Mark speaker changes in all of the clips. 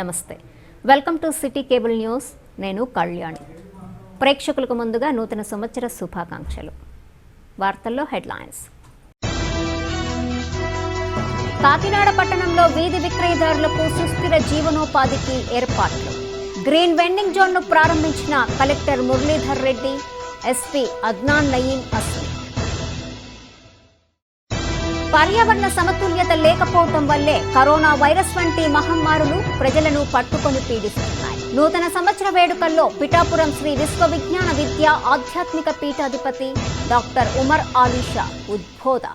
Speaker 1: నమస్తే, welcome to city cable news. నేను కళ్యాణి. ప్రేక్షకులకు ముందుగా నూతన సంవత్సర శుభాకాంక్షలు. వార్తల్లో హెడ్లైన్స్. కాకినాడ పట్టణంలో వీధి విక్రయదారులకు సుస్థిర జీవనోపాధికి ఏర్పాట్లు. గ్రీన్ వెండింగ్ జోన్ను ప్రారంభించిన కలెక్టర్ మురళీధర్ రెడ్డి, ఎస్పీ అద్నాన్ నయీం అస్మి. పర్యావరణ సమతుల్యత లేకపోవటం వల్లే కరోనా వైరస్ వంటి మహమ్మారులు ప్రజలను పట్టుకొని పీడిస్తున్నాయి. నూతన సంవత్సర వేడుకల్లో పిఠాపురం శ్రీ విశ్వవిజ్ఞాన విద్యా ఆధ్యాత్మిక పీఠాధిపతి డాక్టర్ ఉమర్ ఆలీషా ఉద్బోధ.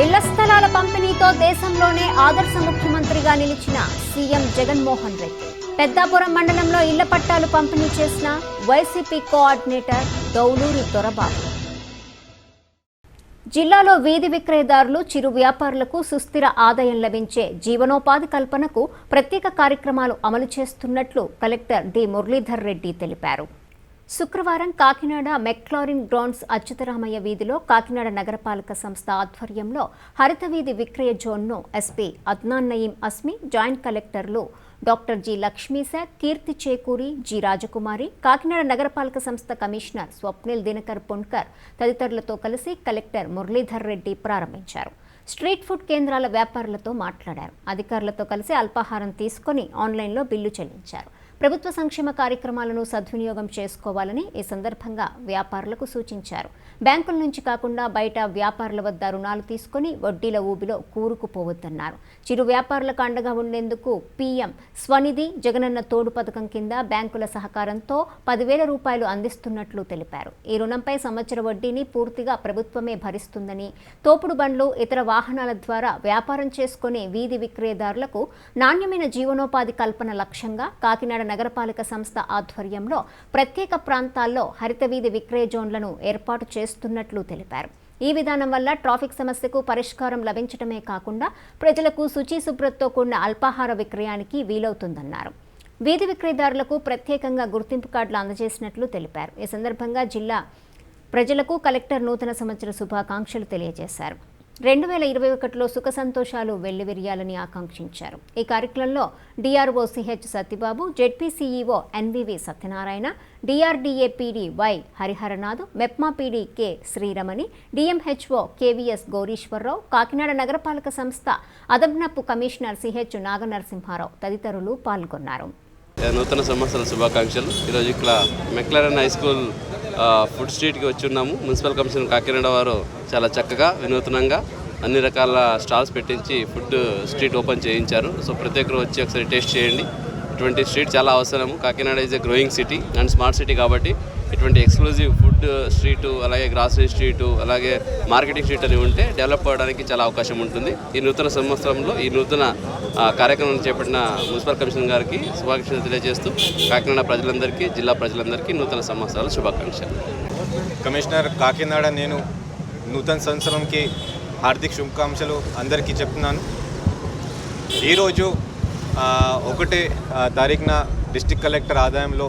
Speaker 1: ఇళ్ల స్థలాల పంపిణీతో దేశంలోనే ఆదర్శ ముఖ్యమంత్రిగా నిలిచిన సీఎం జగన్మోహన్ రెడ్డి. పెద్దాపురం మండలంలో ఇళ్ల పట్టాలు పంపిణీ చేసిన వైసీపీ కోఆర్డినేటర్ దౌలూరి దొరబాబు. జిల్లాలో వీధి విక్రయదారులు, చిరు వ్యాపారులకు సుస్థిర ఆదాయం లభించే జీవనోపాధి కల్పనకు ప్రత్యేక కార్యక్రమాలు అమలు చేస్తున్నట్లు కలెక్టర్ డి మురళీధర్ రెడ్డి తెలిపారు. శుక్రవారం కాకినాడ మెక్లారిన్ గ్రౌండ్స్ అచ్యుతరామయ్య వీధిలో కాకినాడ నగరపాలక సంస్థ ఆధ్వర్యంలో హరిత వీధి విక్రయ జోన్ను ఎస్పీ అద్నాన్ నయీం అస్మి, జాయింట్ కలెక్టర్లు డాక్టర్ జి లక్ష్మీశాఖ్, కీర్తి చేకూరి, జి రాజకుమారి, కాకినాడ నగరపాలక సంస్థ కమిషనర్ స్వప్నిల్ దినకర్ పొన్కర్ తదితరులతో కలిసి కలెక్టర్ మురళీధర్ రెడ్డి ప్రారంభించారు. స్ట్రీట్ ఫుడ్ కేంద్రాల వ్యాపారులతో మాట్లాడారు. అధికారులతో కలిసి అల్పాహారం తీసుకుని ఆన్లైన్లో బిల్లు చెల్లించారు. ప్రభుత్వ సంక్షేమ కార్యక్రమాలను సద్వినియోగం చేసుకోవాలని ఈ సందర్భంగా వ్యాపారులకు సూచించారు. బ్యాంకుల నుంచి కాకుండా బయట వ్యాపారుల వద్ద రుణాలు తీసుకుని వడ్డీల ఊబిలో కూరుకుపోవద్దన్నారు. చిరు వ్యాపారులకు అండగా ఉండేందుకు పీఎం స్వనిధి, జగనన్న తోడు పథకం కింద బ్యాంకుల సహకారంతో 10,000 రూపాయలు అందిస్తున్నట్లు తెలిపారు. ఈ రుణంపై సంవత్సర వడ్డీని పూర్తిగా ప్రభుత్వమే భరిస్తుందని, తోపుడు బండ్లు, ఇతర వాహనాల ద్వారా వ్యాపారం చేసుకునే వీధి విక్రయదారులకు నాణ్యమైన జీవనోపాధి కల్పన లక్ష్యంగా కాకినాడ నగరపాలక సంస్థ ఆధ్వర్యంలో ప్రత్యేక ప్రాంతాల్లో హరిత వీధి విక్రయ జోన్లను ఏర్పాటు చేస్తున్నట్లు తెలిపారు. ఈ విధానం వల్ల ట్రాఫిక్ సమస్యకు పరిష్కారం లభించడమే కాకుండా ప్రజలకు శుచి శుభ్రతతో కూడిన అల్పాహార విక్రయానికి వీలవుతుందన్నారు. వీధి విక్రయదారులకు ప్రత్యేకంగా గుర్తింపు కార్డులు అందజేసినట్లు తెలిపారు. ఈ సందర్భంగా జిల్లా ప్రజలకు కలెక్టర్ నూతన సంవత్సర శుభాకాంక్షలు తెలియజేశారు. 2021లో సుఖ సంతోషాలు వెల్లివిరియాలని ఆకాంక్షించారు. ఈ కార్యక్రమంలో DRO CH Satyababu, ZP CEO NVV Satyanarayana, DRDA PD Y Hariharanath, MEPMA PD K Sriramani, DMHO KVS Gowrishwararao, Kakinada నగరపాలక సంస్థ అదనపు కమిషనర్ సిహెచ్ నాగనరసింహారావు తదితరులు పాల్గొన్నారు.
Speaker 2: నూతన సంవత్సర శుభాకాంక్షలు. ఈరోజు ఇక్కడ మెక్లారెన్ హై స్కూల్ ఫుడ్ స్ట్రీట్కి వచ్చి ఉన్నాము. మున్సిపల్ కమిషనర్ కాకినాడ వారు చాలా చక్కగా వినూత్నంగా అన్ని రకాల స్టాల్స్ పెట్టించి ఫుడ్ స్ట్రీట్ ఓపెన్ చేయించారు. సో ప్రతి ఒక్కరు వచ్చి ఒకసారి టేస్ట్ చేయండి. ఇటువంటి స్ట్రీట్ చాలా అవసరము. Kakinada is a growing city and smart city కాబట్టి ఇటువంటి ఎక్స్క్లూజివ్ ఫుడ్ స్ట్రీటు, అలాగే గ్రాసరీ స్ట్రీటు, అలాగే మార్కెటింగ్ స్ట్రీట్ అని ఉంటే డెవలప్ అవ్వడానికి చాలా అవకాశం ఉంటుంది. ఈ నూతన సంవత్సరంలో ఈ నూతన కార్యక్రమం చేపట్టిన మున్సిపల్ కమిషనర్ గారికి శుభాకాంక్షలు తెలియజేస్తూ కాకినాడ ప్రజలందరికీ, జిల్లా ప్రజలందరికీ నూతన సంవత్సరాల శుభాకాంక్షలు.
Speaker 3: కమిషనర్ కాకినాడ, నేను నూతన సంవత్సరంకి హార్దిక శుభాకాంక్షలు అందరికీ చెప్తున్నాను. ఈరోజు 1 తారీఖున డిస్ట్రిక్ట్ కలెక్టర్ ఆదాయంలో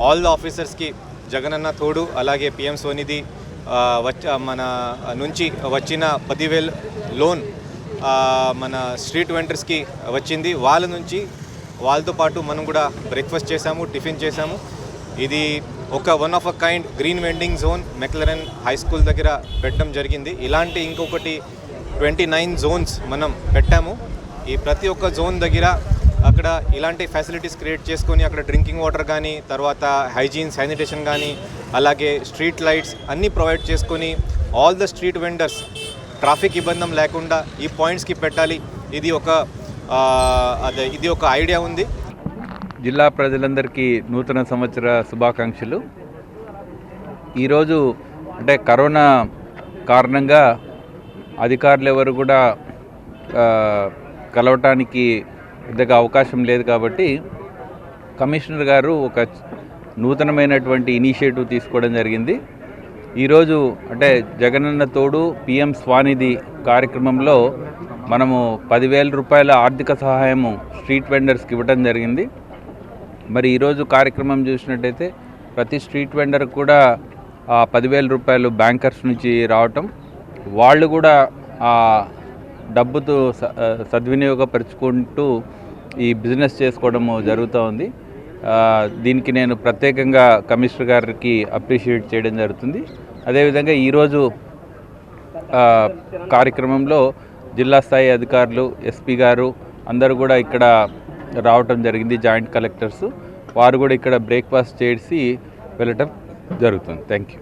Speaker 3: ఆల్ ద ఆఫీసర్స్కి జగనన్న తోడు, అలాగే పిఎం స్వనిధి మన నుంచి వచ్చిన 10,000 లోన్ మన స్ట్రీట్ వెండర్స్కి వచ్చింది. వాళ్ళతో పాటు మనం కూడా బ్రేక్ఫాస్ట్ చేశాము, టిఫిన్ చేశాము. ఇది ఒక one of a kind green vending zone McLaren high school దగ్గర పెట్టడం జరిగింది. ఇలాంటి ఇంకొకటి 29 జోన్స్ మనం పెట్టాము. ఈ ప్రతి ఒక్క జోన్ దగ్గర అక్కడ ఇలాంటి ఫెసిలిటీస్ క్రియేట్ చేసుకొని అక్కడ డ్రింకింగ్ వాటర్ కానీ, తర్వాత హైజీన్, శానిటేషన్ కానీ, అలాగే స్ట్రీట్ లైట్స్ అన్నీ ప్రొవైడ్ చేసుకొని all the street vendors traffic ఇబ్బంది లేకుండా ఈ పాయింట్స్కి పెట్టాలి. ఇది ఒక ఐడియా ఉంది.
Speaker 4: జిల్లా ప్రజలందరికీ నూతన సంవత్సర శుభాకాంక్షలు. ఈరోజు అంటే కరోనా కారణంగా అధికారులు ఎవరు కూడా కలవటానికి పెద్దగా అవకాశం లేదు కాబట్టి కమిషనర్ గారు ఒక నూతనమైనటువంటి ఇనిషియేటివ్ తీసుకోవడం జరిగింది. ఈరోజు అంటే జగనన్న తోడు, పిఎం స్వానిధి కార్యక్రమంలో మనము 10,000 రూపాయల ఆర్థిక సహాయము స్ట్రీట్ వెండర్స్కి ఇవ్వడం జరిగింది. మరి ఈరోజు కార్యక్రమం చూసినట్టయితే ప్రతి స్ట్రీట్ వెండర్ కూడా 10,000 రూపాయలు బ్యాంకర్స్ నుంచి రావటం, వాళ్ళు కూడా డబ్బుతో సద్వినియోగపరుచుకుంటూ ఈ బిజినెస్ చేసుకోవడము జరుగుతూ ఉంది. దీనికి నేను ప్రత్యేకంగా కమిషనర్ గారికి అప్రిషియేట్ చేయడం జరుగుతుంది. అదేవిధంగా ఈరోజు కార్యక్రమంలో జిల్లా స్థాయి అధికారులు, ఎస్పీ గారు అందరూ కూడా ఇక్కడ రావటం జరిగింది. జాయింట్ కలెక్టర్స్ వారు కూడా ఇక్కడ బ్రేక్ఫాస్ట్ చేసి వెళ్ళటం జరుగుతుంది. Thank you.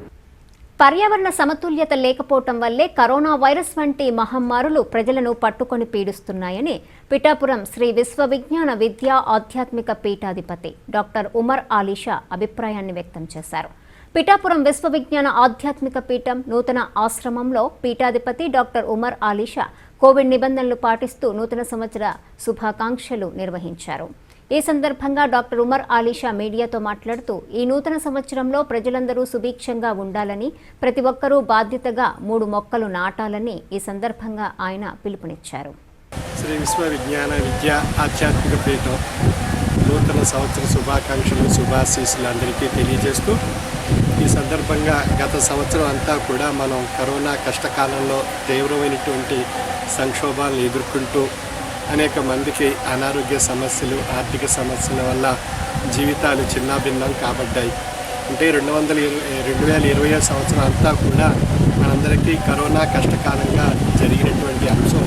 Speaker 1: పర్యావరణ సమతుల్యత లేకపోవటం వల్లే కరోనా వైరస్ వంటి మహమ్మారులు ప్రజలను పట్టుకొని పీడిస్తున్నాయని పిఠాపురం శ్రీ విశ్వవిజ్ఞాన విద్యా ఆధ్యాత్మిక పీఠాధిపతి డాక్టర్ ఉమర్ ఆలీషా అభిప్రాయాన్ని వ్యక్తం చేశారు. పిఠాపురం విశ్వవిజ్ఞాన ఆధ్యాత్మిక పీఠం నూతన ఆశ్రమంలో పీఠాధిపతి డాక్టర్ ఉమర్ ఆలీషా కోవిడ్ నిబంధనలు పాటిస్తూ నూతన సంవత్సర శుభాకాంక్షలు నిర్వహించారు. ఈ సందర్భంగా డాక్టర్ ఉమర్ ఆలీషా మీడియాతో మాట్లాడుతూ ఈ నూతన సంవత్సరంలో ప్రజలందరూ సుభిక్షంగా ఉండాలని, ప్రతి ఒక్కరూ బాధ్యతగా 3 మొక్కలు నాటాలని ఈ సందర్భంగా ఆయన పిలుపునిచ్చారు.
Speaker 5: శ్రీ విశ్వవిజ్ఞాన విద్యా ఆధ్యాత్మిక పీఠం నూతన సంవత్సర శుభాకాంక్షలు, శుభాశీస్సులు అందరికీ తెలియజేస్తూ ఈ సందర్భంగా గత సంవత్సరం అంతా కూడా మనం కరోనా కష్టకాలంలో తీవ్రమైనటువంటి సంక్షోభాలను ఎదుర్కొంటూ అనేక మందికి అనారోగ్య సమస్యలు, ఆర్థిక సమస్యల వల్ల జీవితాలు చిన్నాభిన్నం కాబడ్డాయి. అంటే 2020 సంవత్సరం అంతా కూడా మనందరికీ కరోనా కష్టకాలంగా జరిగినటువంటి అంశం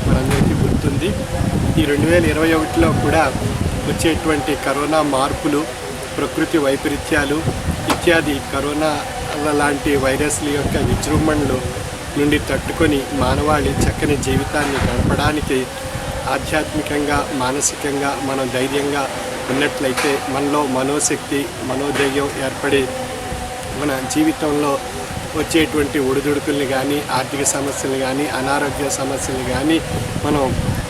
Speaker 5: మనందరికీ గుర్తుంది. ఈ 2021లో కూడా వచ్చేటువంటి కరోనా మార్పులు, ప్రకృతి వైపరీత్యాలు ఇత్యాది కరోనా లాంటి వైరస్ల యొక్క విజృంభణలు నుండి తట్టుకొని మానవాళి చక్కని జీవితాన్ని గడపడానికి ఆధ్యాత్మికంగా, మానసికంగా మనం ధైర్యంగా ఉన్నట్లయితే మనలో మనోశక్తి, మనోధైర్యం ఏర్పడి మన జీవితంలో వచ్చేటువంటి ఒడిదుడుకుల్ని కానీ, ఆర్థిక సమస్యలు కానీ, అనారోగ్య సమస్యలు కానీ మనం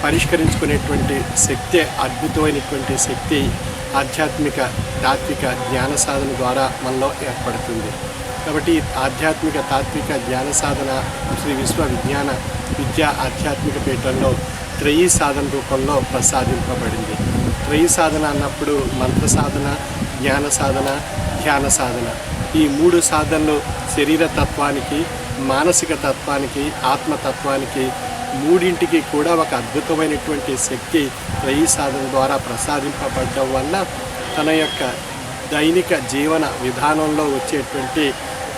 Speaker 5: పరిష్కరించుకునేటువంటి శక్తి, అద్భుతమైనటువంటి శక్తి ఆధ్యాత్మిక తాత్విక జ్ఞాన సాధన ద్వారా మనలో ఏర్పడుతుంది. కాబట్టి ఆధ్యాత్మిక తాత్విక జ్ఞాన సాధన శ్రీ విశ్వవిజ్ఞాన విద్యా ఆధ్యాత్మిక పీఠంలో త్రయీ సాధన రూపంలో ప్రసాదింపబడింది. త్రయీ సాధన అన్నప్పుడు మంత్ర సాధన, జ్ఞాన సాధన, ధ్యాన సాధన, ఈ 3 సాధనలు శరీర తత్వానికి, మానసిక తత్వానికి, ఆత్మతత్వానికి మూడింటికి కూడా ఒక అద్భుతమైనటువంటి శక్తి త్రయీ సాధన ద్వారా ప్రసాదింపబడడం వల్ల తన యొక్క దైనిక జీవన విధానంలో వచ్చేటువంటి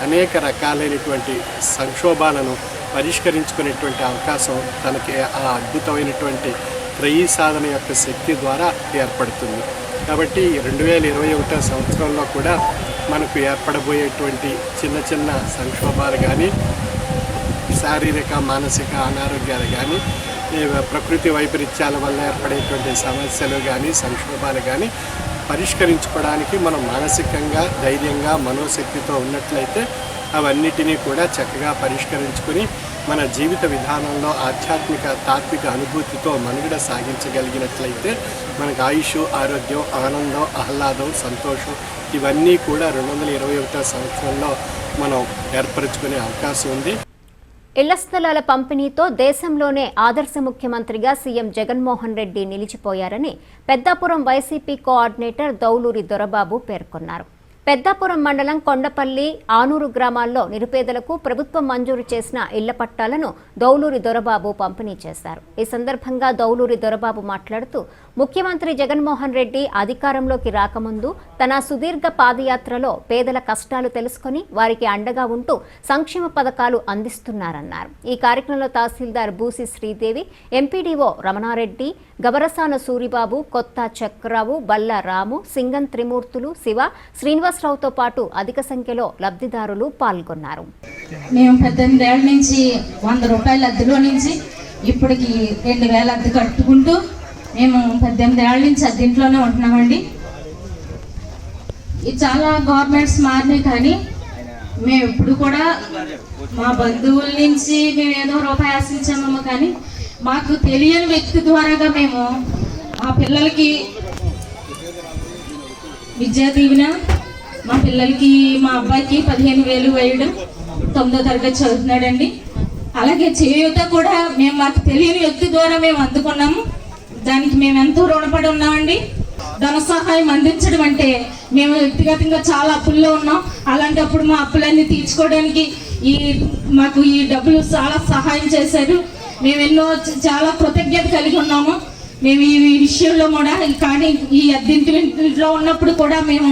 Speaker 5: అనేక రకాలైనటువంటి సంక్షోభాలను పరిష్కరించుకునేటువంటి అవకాశం తనకి ఆ అద్భుతమైనటువంటి త్రయీ సాధన యొక్క శక్తి ద్వారా ఏర్పడుతుంది. కాబట్టి 2021 సంవత్సరంలో కూడా మనకు ఏర్పడబోయేటువంటి చిన్న చిన్న సంక్షోభాలు కానీ, శారీరక మానసిక అనారోగ్యాలు కానీ, ప్రకృతి వైపరీత్యాల వల్ల ఏర్పడేటువంటి సమస్యలు కానీ, సంక్షోభాలు కానీ పరిష్కరించుకోవడానికి మనం మానసికంగా, ధైర్యంగా, మనోశక్తితో ఉన్నట్లయితే అవన్నిటినీ కూడా చక్కగా పరిష్కరించుకుని మన జీవిత విధానంలో ఆధ్యాత్మిక తాత్విక అనుభూతితో మనుగడ సాగించగలిగినట్లయితే మనకు ఆయుష్, ఆరోగ్యం, ఆనందం, ఆహ్లాదం, సంతోషం ఇవన్నీ కూడా 2021 సంవత్సరంలో మనం ఏర్పరచుకునే అవకాశం ఉంది.
Speaker 1: ఇళ్ల స్థలాల పంపిణీతో దేశంలోనే ఆదర్శ ముఖ్యమంత్రిగా సీఎం జగన్మోహన్ రెడ్డి నిలిచిపోయారని పెద్దాపురం వైసీపీ కోఆర్డినేటర్ దౌలూరి దొరబాబు పేర్కొన్నారు. పెద్దాపురం మండలం కొండపల్లి, ఆనూరు గ్రామాల్లో నిరుపేదలకు ప్రభుత్వం మంజూరు చేసిన ఇళ్ల పట్టాలను దౌలూరి దొరబాబు పంపిణీ చేశారు. ఈ సందర్భంగా దౌలూరి దొరబాబు మాట్లాడుతూ ముఖ్యమంత్రి జగన్మోహన్ రెడ్డి అధికారంలోకి రాకముందు తన సుదీర్ఘ పాదయాత్రలో పేదల కష్టాలు తెలుసుకుని వారికి అండగా ఉంటూ సంక్షేమ పథకాలు అందిస్తున్నారన్నారు. ఈ కార్యక్రమంలో తహసీల్దార్ బూసి శ్రీదేవి, ఎంపీడీఓ రమణారెడ్డి, గబరసాన సూరిబాబు, కొత్త చక్రరావు, బల్ల రాము, సింగం త్రిమూర్తులు, శివ, శ్రీనివాసరావుతో పాటు అధిక సంఖ్యలో లబ్ధిదారులు పాల్గొన్నారు.
Speaker 6: మేము 18 ఏళ్ల నుంచి 100 రూపాయల అద్దెలో నుంచి ఇప్పటికి 2000 అద్దె కట్టుకుంటూ మేము 18 ఏళ్ల నుంచి అద్దెంట్లోనే ఉంటున్నామండి. ఇది చాలా గవర్నమెంట్స్ మారినాయి కానీ మేము ఎప్పుడు కూడా మా బంధువుల నుంచి మేము ఏదో రూపాయి ఆశించామేమో కానీ మాకు తెలియని వ్యక్తి ద్వారాగా మేము మా పిల్లలకి విద్యా దీవెన, మా పిల్లలకి మా అబ్బాయికి 15,000 వేయడం, 9వ తరగతి చదువుతున్నాడండి. అలాగే చేయూత కూడా మేము మాకు తెలియని వ్యక్తి ద్వారా మేము అందుకున్నాము. దానికి మేము ఎంతో రుణపడి ఉన్నామండి. ధన సహాయం అందించడం అంటే మేము వ్యక్తిగతంగా చాలా అప్పుల్లో ఉన్నాం. అలాంటప్పుడు మా అప్పులన్నీ తీర్చుకోవడానికి మాకు ఈ డబ్బులు చాలా సహాయం చేశారు. మేము ఎన్నో చాలా కృతజ్ఞత కలిగి ఉన్నాము. మేము ఈ విషయంలో కూడా, కానీ ఈ అద్దెంటిలో ఉన్నప్పుడు కూడా మేము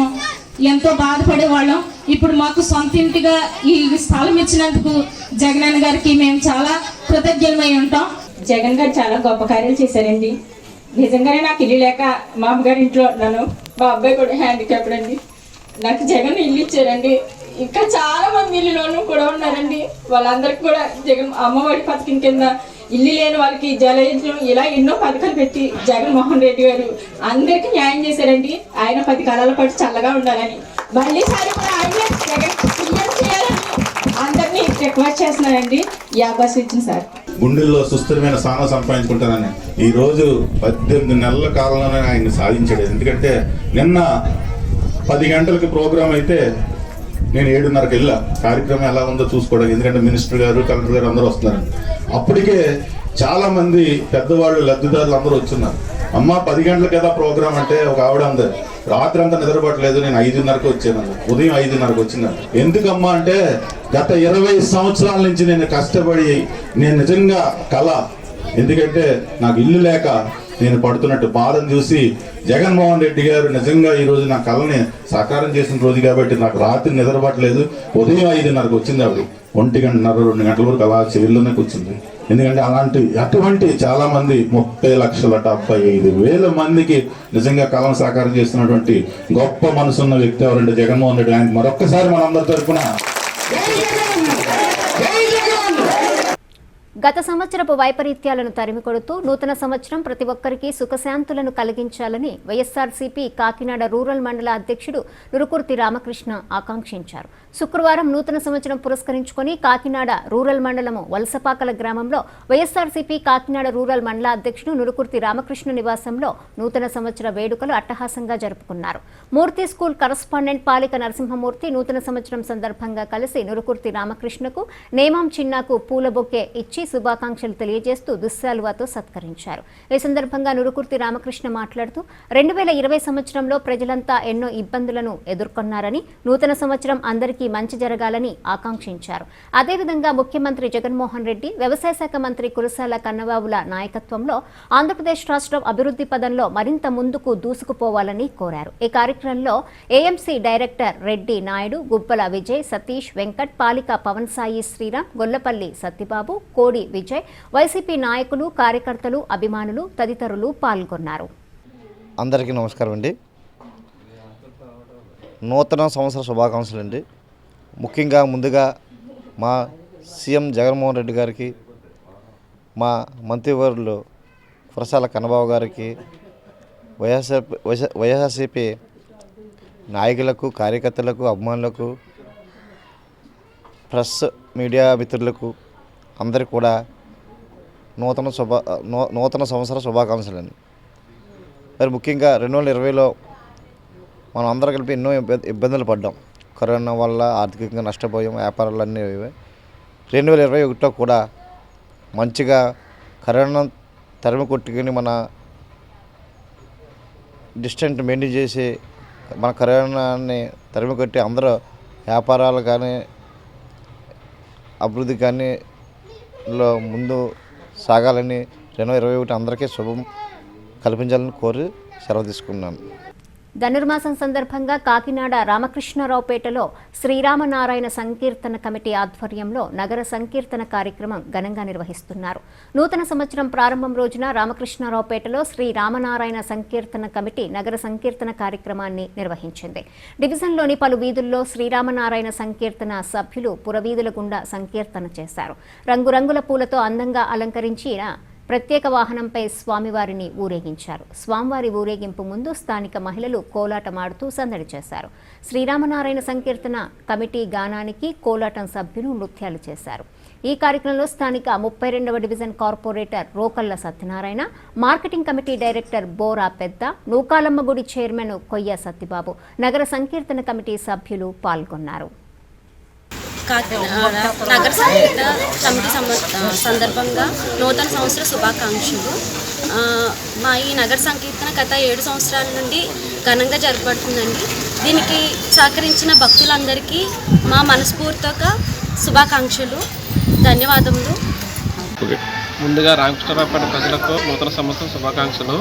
Speaker 6: ఎంతో బాధపడేవాళ్ళం. ఇప్పుడు మాకు సొంత ఇంటిగా ఈ స్థలం ఇచ్చినందుకు జగనన్న గారికి మేము చాలా కృతజ్ఞమై ఉంటాం.
Speaker 7: జగన్ గారు చాలా గొప్ప కార్యాలు చేశారండి. నిజంగానే నాకు ఇల్లు లేక మా అమ్మగారి ఇంట్లో ఉన్నాను. మా అబ్బాయి కూడా హ్యాండిక్యాప్డ్ అండి. నాకు జగన్ ఇల్లు ఇచ్చారండి. ఇంకా చాలా మంది ఇల్లులోనూ కూడా ఉన్నారండి. వాళ్ళందరికీ కూడా జగన్ అమ్మఒడి పథకం కింద ఇల్లు లేని వాళ్ళకి జలయజ్ఞం ఇలా ఎన్నో పథకాలు పెట్టి జగన్మోహన్ రెడ్డి గారు అందరికీ న్యాయం చేశారండి. ఆయన 10 కాలాల పాటు చల్లగా ఉండాలని, మళ్ళీసారి కూడా ఆయన జగన్ సీఎం చేయాలని అందరినీ రిక్వెస్ట్ చేస్తున్నానండి. ఈ అవకాశం ఇచ్చింది సార్.
Speaker 8: గుండెల్లో సుస్థిరమైన స్థానం సంపాదించుకుంటానని ఈరోజు 18 నెలల కాలంలోనే ఆయన సాధించాడు. ఎందుకంటే నిన్న 10 గంటలకి ప్రోగ్రాం అయితే నేను 7:30కి వెళ్ళా కార్యక్రమం ఎలా ఉందో చూసుకోవడానికి. ఎందుకంటే మినిస్టర్ గారు, కలెక్టర్ గారు అందరూ వస్తున్నారు. అప్పటికే చాలా మంది పెద్దవాళ్ళు, లబ్ధిదారులు అందరూ వచ్చున్నారు. అమ్మ 10 గంటల కదా ప్రోగ్రామ్ అంటే ఒక ఆవిడ అందరు రాత్రి అంతా నిద్రపట్టలేదు, నేను 5:30కి వచ్చాను, ఉదయం 5:30కి వచ్చిందండి. ఎందుకమ్మా అంటే గత 20 సంవత్సరాల నుంచి నేను కష్టపడి, నేను నిజంగా కళ, ఎందుకంటే నాకు ఇల్లు లేక నేను పడుతున్నట్టు బాధను చూసి జగన్మోహన్ రెడ్డి గారు నిజంగా ఈరోజు నా కళని సాకారం చేసిన రోజు కాబట్టి నాకు రాత్రి నిద్రపట్టలేదు. ఉదయం 5:30కి వచ్చింది ఆవిడ. 1 గంటన్నర 2 గంటల వరకు అలా చైర్లోనే కూర్చుంది. ఎందుకంటే అటువంటి చాలా మంది 30,75,000 మందికి నిజంగా కళను సాకారం చేస్తున్నటువంటి గొప్ప మనసున్న వ్యక్తి ఎవరంటే జగన్మోహన్ రెడ్డి. ఆయనకి మరొక్కసారి మనందరి తరఫున
Speaker 1: గత సంవత్సరపు వైపరీత్యాలను తరిమికొడుతూ నూతన సంవత్సరం ప్రతి ఒక్కరికి సుఖశాంతులను కలిగించాలని వైఎస్ఆర్సీపీ కాకినాడ రూరల్ మండల అధ్యక్షుడు నురుకుర్తి రామకృష్ణ ఆకాంక్షించారు. శుక్రవారం నూతన సంవత్సరం పురస్కరించుకొని కాకినాడ రూరల్ మండలము వలసపాకల గ్రామంలో వైఎస్ఆర్సీపీ కాకినాడ రూరల్ మండల అధ్యక్షుడు నురుకుర్తి రామకృష్ణ నివాసంలో నూతన సంవత్సర వేడుకలు అట్టహాసంగా జరుపుకున్నారు. మూర్తి స్కూల్ కరస్పాండెంట్ పాలిక నరసింహమూర్తి నూతన సంవత్సరం సందర్భంగా కలిసి నురుకుర్తి రామకృష్ణకు నేమాం చిన్నాకు పూల బొకే ఇచ్చి శుభాకాంక్షలు తెలియజేస్తూ దుశ్శాలువాతో సత్కరించారు. ఈ సందర్భంగా నురుకుర్తి రామకృష్ణ మాట్లాడుతూ 2020 సంవత్సరంలో ప్రజలంతా ఎన్నో ఇబ్బందులను ఎదుర్కొన్నారని, నూతన సంవత్సరం అందరికీ మంచి జరగాలని ఆకాంక్షించారు. అదేవిధంగా ముఖ్యమంత్రి జగన్మోహన్ రెడ్డి, వ్యవసాయ శాఖ మంత్రి కురసాల కన్నబాబుల నాయకత్వంలో ఆంధ్రప్రదేశ్ రాష్ట్రం అభివృద్ధి పదంలో మరింత ముందుకు దూసుకుపోవాలని కోరారు. ఈ కార్యక్రమంలో ఏఎంసీ డైరెక్టర్ రెడ్డి నాయుడు, గుబ్బల విజయ్, సతీష్, వెంకట్, పాలిక పవన్ సాయి శ్రీరామ్, గొల్లపల్లి సత్యబాబు, కోడి విజయ్, వైసీపీ నాయకులు, కార్యకర్తలు, అభిమానులు తదితరులు పాల్గొన్నారు.
Speaker 9: అందరికీ నమస్కారం అండి. నూతన సంవత్సర శుభాకాంక్షలు అండి. ముఖ్యంగా ముందుగా మా సీఎం జగన్మోహన్ రెడ్డి గారికి, మా మంత్రివర్యులు కురసాల కన్నబాబు గారికి, వైఎస్ఆర్సీపీ నాయకులకు, కార్యకర్తలకు, అభిమానులకు, ప్రెస్ మీడియా మిత్రులకు అందరికీ కూడా నూతన సంవత్సర శుభాకాంక్షలు అండి. మరి ముఖ్యంగా 2020లో మనం అందరం కలిపి ఎన్నో ఇబ్బందులు పడ్డాం. కరోనా వల్ల ఆర్థికంగా నష్టపోయాం, వ్యాపారాలు అన్నీ. 2021లో కూడా మంచిగా కరోనా తరిమి కొట్టుకుని మన డిస్టెన్స్ మెయింటైన్ చేసి మన కరోనాని తరిమి కొట్టి అందరూ వ్యాపారాలు కానీ అభివృద్ధి కానీ లో ముందు సాగాలని 2021 అందరికీ శుభం కల్పించాలని కోరి సెలవు తీసుకున్నాను.
Speaker 1: ధనుర్మాసం సందర్భంగా కాకినాడ రామకృష్ణరావుపేటలో శ్రీరామనారాయణ సంకీర్తన కమిటీ ఆధ్వర్యంలో నగర సంకీర్తన కార్యక్రమం ఘనంగా నిర్వహిస్తున్నారు. నూతన సంవత్సరం ప్రారంభం రోజున రామకృష్ణరావుపేటలో శ్రీరామనారాయణ సంకీర్తన కమిటీ నగర సంకీర్తన కార్యక్రమాన్ని నిర్వహించింది. డివిజన్లోని పలు వీధుల్లో శ్రీరామనారాయణ సంకీర్తన సభ్యులు పురవీధుల గుండా సంకీర్తన చేశారు. రంగురంగుల పూలతో అందంగా అలంకరించిన ప్రత్యేక వాహనంపై స్వామివారిని ఊరేగించారు. స్వామివారి ఊరేగింపు ముందు స్థానిక మహిళలు కోలాటమాడుతూ సందడి చేశారు. శ్రీరామనారాయణ సంకీర్తన కమిటీ గానానికి కోలాటం సభ్యులు నృత్యాలు చేశారు. ఈ కార్యక్రమంలో స్థానిక 32వ division corporator Rokalla Satyanarayana, marketing committee director Bora Pedda, Nookalamma గుడి చైర్మన్ కొయ్య సత్యబాబు, నగర సంకీర్తన కమిటీ సభ్యులు పాల్గొన్నారు.
Speaker 10: నగర సంకీర్తన కమిటీ సందర్భంగా నూతన సంవత్సర శుభాకాంక్షలు. మా ఈ నగర సంకీర్తన గత 7 సంవత్సరాల నుండి ఘనంగా జరపబడుతుందండి. దీనికి సహకరించిన భక్తులందరికీ మా మనస్ఫూర్తిగా శుభాకాంక్షలు, ధన్యవాదములు.
Speaker 11: ముందుగా రామకృష్ణరావుపేట ప్రజలకు నూతన సంవత్సరం శుభాకాంక్షలు.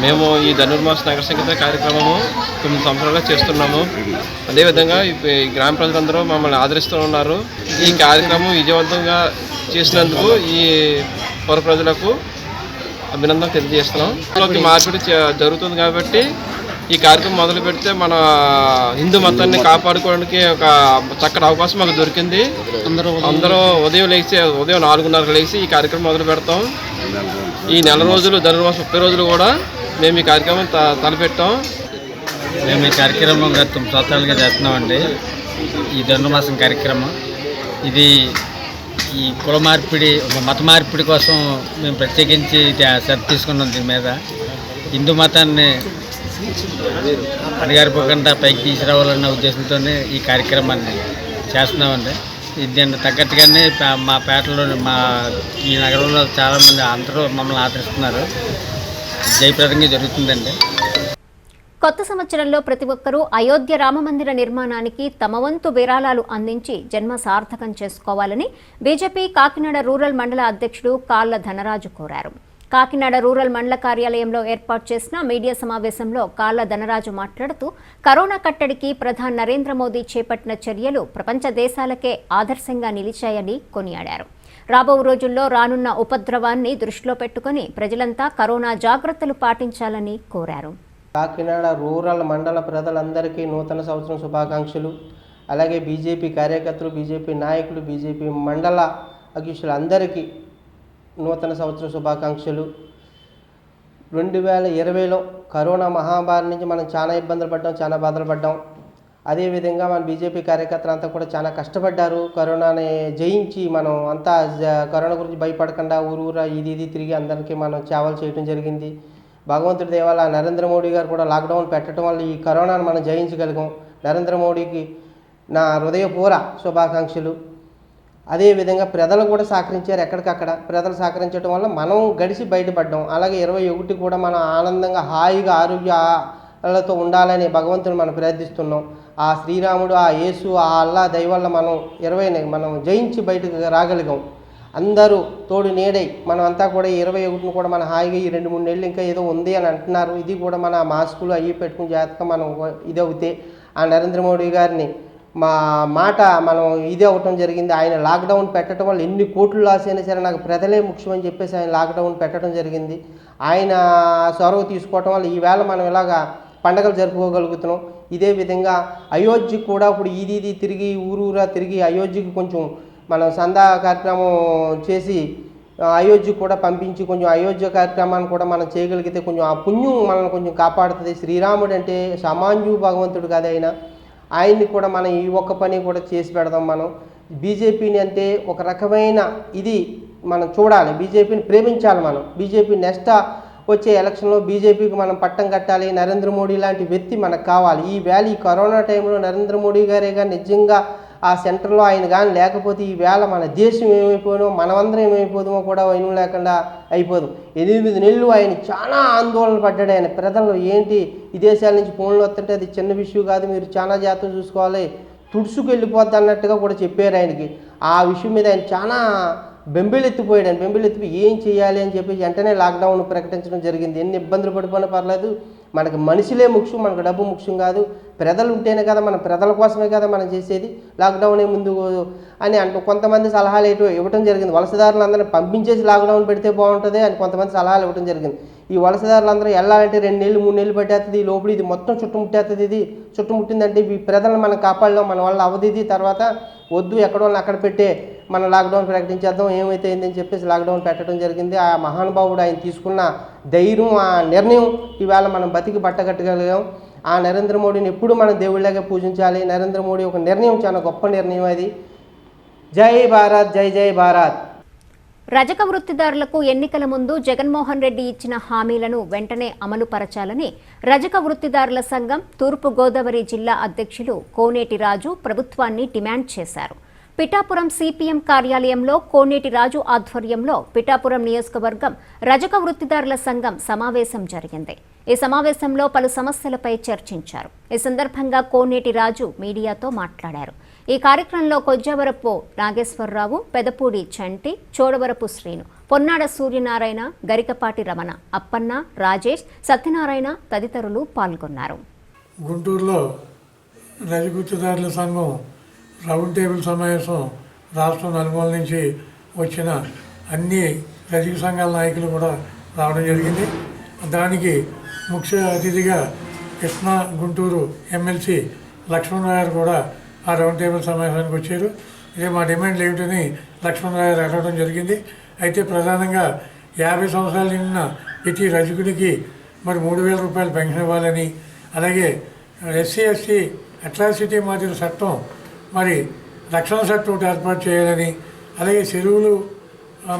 Speaker 11: మేము ఈ ధనుర్మాస నగర సంగీత కార్యక్రమము 9 సంవత్సరాలుగా చేస్తున్నాము. అదేవిధంగా ఈ గ్రామ ప్రజలందరూ మమ్మల్ని ఆదరిస్తూ ఉన్నారు. ఈ కార్యక్రమం విజయవంతంగా చేసినందుకు ఈ పౌర ప్రజలకు అభినందనలు తెలియజేస్తున్నాం. మార్పిడి జరుగుతుంది కాబట్టి ఈ కార్యక్రమం మొదలు పెడితే మన హిందూ మతాన్ని కాపాడుకోవడానికి ఒక చక్కటి అవకాశం మాకు దొరికింది. అందరూ ఉదయం 4:30 లేచి ఈ కార్యక్రమం మొదలు పెడతాం. ఈ నెల రోజులు ధనుర్మాసం 30 రోజులు కూడా మేము ఈ కార్యక్రమం తలపెట్టాం.
Speaker 12: మేము ఈ కార్యక్రమం గత 9 సంవత్సరాలుగా చేస్తున్నామండి. ఈ ధనుర్మాసం కార్యక్రమం ఇది ఈ కుల మార్పిడి మత మార్పిడి కోసం మేము ప్రత్యేకించి శ్రద్ధ తీసుకున్నాం. దీని మీద హిందూ మతాన్ని అడిగారిపోకుండా పైకి తీసుకురావాలన్న ఉద్దేశంతోనే ఈ కార్యక్రమాన్ని చేస్తున్నామండి. దీన్ని తగ్గట్టుగానే మా పేటలో ఈ నగరంలో చాలామంది అందరూ మమ్మల్ని ఆదరిస్తున్నారు. జయప్రదంగా జరుగుతుందండి.
Speaker 1: కొత్త సంవత్సరంలో ప్రతి ఒక్కరూ అయోధ్య రామమందిర నిర్మాణానికి తమ వంతు విరాళాలు అందించి జన్మ సార్థకం చేసుకోవాలని బీజేపీ కాకినాడ రూరల్ మండల అధ్యక్షుడు కాళ్ళ ధనరాజు కోరారు. కాకినాడ రూరల్ మండల కార్యాలయంలో ఏర్పాటు చేసిన మీడియా సమావేశంలో కాళ్ళ ధనరాజు మాట్లాడుతూ కరోనా కట్టడికి ప్రధాని నరేంద్ర మోదీ చేపట్టిన చర్యలు ప్రపంచ దేశాలకే ఆదర్శంగా నిలిచాయని కొనియాడారు. రాబో రోజుల్లో రానున్న ఉపద్రవాన్ని దృష్టిలో పెట్టుకుని ప్రజలంతా కరోనా జాగ్రత్తలు పాటించాలని కోరారు.
Speaker 13: కాకినాడ రూరల్ మండల ప్రజలందరికీ నూతన సంవత్సరం శుభాకాంక్షలు. అలాగే బీజేపీ కార్యకర్తలు, బీజేపీ నాయకులు, బీజేపీ మండల అధ్యక్షులు అందరికీ నూతన సంవత్సర శుభాకాంక్షలు. 2020లో కరోనా మహామారి నుంచి మనం చాలా ఇబ్బందులు పడ్డాం, చాలా బాధలు పడ్డాం. అదేవిధంగా మన బీజేపీ కార్యకర్తలు అంతా కూడా చాలా కష్టపడ్డారు. కరోనాని జయించి మనం అంతా కరోనా గురించి భయపడకుండా ఊరూరా ఇది తిరిగి అందరికీ మనం సేవలు చేయడం జరిగింది. భగవంతుడి దయ వల్ల నరేంద్ర మోడీ గారు కూడా లాక్డౌన్ పెట్టడం వల్ల ఈ కరోనాను మనం జయించగలిగాం. నరేంద్ర మోడీకి నా హృదయపూర్వ శుభాకాంక్షలు. అదేవిధంగా ప్రజలు కూడా సహకరించారు. ఎక్కడికక్కడ ప్రజలు సహకరించడం వల్ల మనం గడిచి బయటపడ్డాం. అలాగే 21 కూడా మనం ఆనందంగా హాయిగా ఆరోగ్యాలతో ఉండాలని భగవంతుని మనం ప్రార్థిస్తున్నాం. ఆ శ్రీరాముడు, ఆ యేసు, ఆ అల్లా దయ వల్ల మనం 20 మనం జయించి బయటకు రాగలిగాం. అందరూ తోడు నీడై మనం అంతా కూడా 21ను కూడా మన హాయిగా ఈ 2-3 నెలలు ఇంకా ఏదో ఉంది అని అంటున్నారు. ఇది కూడా మన మాస్కులు అయ్యి పెట్టుకుని జాగ్రత్తగా మనం ఇది అవుతే ఆ నరేంద్ర మోడీ గారిని మా మాట మనం ఇది అవ్వటం జరిగింది. ఆయన లాక్డౌన్ పెట్టడం వల్ల ఎన్ని కోట్లు లాస్ అయినా సరే నాకు ప్రజలే ముఖ్యమని చెప్పేసి ఆయన లాక్డౌన్ పెట్టడం జరిగింది. ఆయన చొరవ తీసుకోవటం వల్ల ఈవేళ మనం ఇలాగా పండగలు జరుపుకోగలుగుతున్నాం. ఇదే విధంగా అయోధ్యకు కూడా ఇప్పుడు ఇది తిరిగి ఊరూరా తిరిగి అయోధ్యకు కొంచెం మనం సందా కార్యక్రమం చేసి అయోధ్యకు కూడా పంపించి కొంచెం అయోధ్య కార్యక్రమాన్ని కూడా మనం చేయగలిగితే కొంచెం ఆ పుణ్యం మనల్ని కొంచెం కాపాడుతుంది. శ్రీరాముడు అంటే సామాన్యు భగవంతుడు కాదు, ఆయన్ని కూడా మనం ఈ ఒక్క పని కూడా చేసి పెడదాం. మనం బీజేపీని అంటే ఒక రకమైన ఇది మనం చూడాలి, బీజేపీని ప్రేమించాలి. మనం బీజేపీ నెక్స్ట్ వచ్చే ఎలక్షన్లో బీజేపీకి మనం పట్టం కట్టాలి. నరేంద్ర మోడీ లాంటి వ్యక్తి మనకు కావాలి. ఈ కరోనా టైంలో నరేంద్ర మోడీ గారేగా నిజంగా ఆ సెంటర్లో ఆయన కానీ లేకపోతే ఈవేళ మన దేశం ఏమైపోయామో మనమందరం ఏమైపోదామో కూడా ఆయన లేకుండా అయిపోదు. 8 నెలలు ఆయన చాలా ఆందోళన పడ్డాడు. ఆయన ప్రజల్లో ఏంటి విదేశాల నుంచి ఫోన్లు వస్తుంటే అది చిన్న విషయం కాదు, మీరు చాలా జాగ్రత్తగా చూసుకోవాలి, తుడుచుకు వెళ్ళిపోద్ది అన్నట్టుగా కూడా చెప్పారు ఆయనకి. ఆ విషయం మీద ఆయన చాలా బెంబేలెత్తిపోయాడు. ఆయన బెంబేలెత్తిపోయి ఏం చేయాలి అని చెప్పి వెంటనే లాక్డౌన్ ప్రకటించడం జరిగింది. ఎన్ని ఇబ్బందులు పడిపోయినా పర్లేదు, మనకు మనుషులే ముఖ్యం, మనకు డబ్బు ముఖ్యం కాదు. ప్రజలు ఉంటేనే కదా, మన ప్రజల కోసమే కదా మనం చేసేది. లాక్డౌనే ముందు అని అంటూ కొంతమంది సలహాలు ఇవ్వడం జరిగింది. వలసదారులందరినీ పంపించేసి లాక్డౌన్ పెడితే బాగుంటుంది అని కొంతమంది సలహాలు ఇవ్వడం జరిగింది. ఈ వలసదారులందరూ వెళ్ళాలంటే 2 నెలలు 3 నెలలు పట్టేస్తుంది. ఈ లోపల ఇది మొత్తం చుట్టుముట్టేస్తుంది. ఇది చుట్టుముట్టిందంటే ఈ ప్రజలను మనం కాపాడలేం, మన వల్ల అవధిది. తర్వాత వద్దు ఎక్కడో అక్కడ పెట్టే మనం లాక్డౌన్ ప్రకటించేద్దాం, ఏమైతే అయిందని చెప్పేసి లాక్డౌన్ పెట్టడం జరిగింది. ఆ మహానుభావుడు ఆయన తీసుకున్న ధైర్యం, ఆ నిర్ణయం ఈవేళ మనం బతికి బట్టగట్టగలిగాం. ఆ నరేంద్ర మోడీని ఎప్పుడు మనం దేవుళ్ళగా పూజించాలి. నరేంద్ర మోడీ ఒక నిర్ణయం, చాలా గొప్ప నిర్ణయం అది. జై భారత్, జై జై భారత్.
Speaker 1: రజక వృత్తిదారులకు ఎన్నికల ముందు జగన్మోహన్ రెడ్డి ఇచ్చిన హామీలను వెంటనే అమలు పరచాలని రజక వృత్తిదారుల సంఘం తూర్పు గోదావరి జిల్లా అధ్యక్షులు కోనేటి రాజు ప్రభుత్వాన్ని డిమాండ్ చేశారు. పిఠాపురం సిపిఎం కార్యాలయంలో కోనేటి రాజు ఆధ్వర్యంలో పిఠాపురం నియోజకవర్గం రజక వృత్తిదారుల సంఘం సమావేశం జరిగింది. ఈ సమావేశంలో పలు సమస్యలపై చర్చించారు. ఈ సందర్భంగా కోనేటి రాజు మీడియాతో మాట్లాడారు. ఈ కార్యక్రమంలో కొజ్జవరపు నాగేశ్వరరావు, పెదపూడి చంటి, చోడవరపు శ్రీను, పొన్నాడ సూర్యనారాయణ, గరికపాటి రమణ, అప్పన్న, రాజేష్, సత్యనారాయణ తదితరులు పాల్గొన్నారు.
Speaker 14: గుంటూరులో రజగుర్తుదారుల సంఘం రౌండ్ టేబుల్ సమావేశం రాష్ట్రం నలుమూల నుంచి వచ్చిన అన్ని రజక సంఘాల నాయకులు కూడా రావడం జరిగింది. దానికి ముఖ్య అతిథిగా కృష్ణా గుంటూరు ఎమ్మెల్సీ లక్ష్మణరావు గారు కూడా ఆ రౌండ్ టేబుల్ సమావేశానికి వచ్చారు. ఇదే మా డిమాండ్లు ఏమిటని లక్ష్మణరావు గారు అడగడం జరిగింది. అయితే ప్రధానంగా 50 సంవత్సరాలు నిన్న ప్రతి రజకుడికి మరి 3,000 రూపాయలు పెన్షన్ ఇవ్వాలని, అలాగే SC/ST అట్రాసిటీ మాదిరి చట్టం మరి రక్షణ చట్టం ఒకటి ఏర్పాటు చేయాలని, అలాగే చెరువులు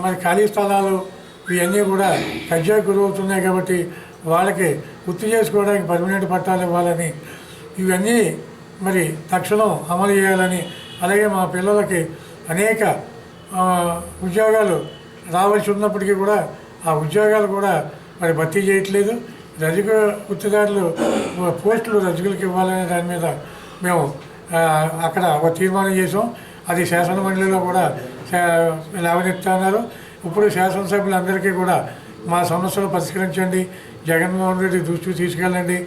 Speaker 14: మరి ఖాళీ స్థలాలు ఇవన్నీ కూడా కబ్జాకు గురవుతున్నాయి కాబట్టి వాళ్ళకి గుర్తు చేసుకోవడానికి పర్మనెంట్ పట్టాలు ఇవ్వాలని, ఇవన్నీ మరి తక్షణం అమలు చేయాలని, అలాగే మా పిల్లలకి అనేక ఉద్యోగాలు రావాల్సి ఉన్నప్పటికీ కూడా ఆ ఉద్యోగాలు కూడా మరి భర్తీ చేయట్లేదు. రజక వృత్తిదారులు పోస్టులు రజకులకు ఇవ్వాలనే దాని మీద మేము అక్కడ ఒక తీర్మానం చేసాం. అది శాసనమండలిలో కూడా లేవనెత్తున్నారు. ఇప్పుడు శాసనసభ్యులందరికీ కూడా మా సమస్యలు పరిష్కరించండి, జగన్మోహన్ రెడ్డి దృష్టికి తీసుకెళ్ళండి,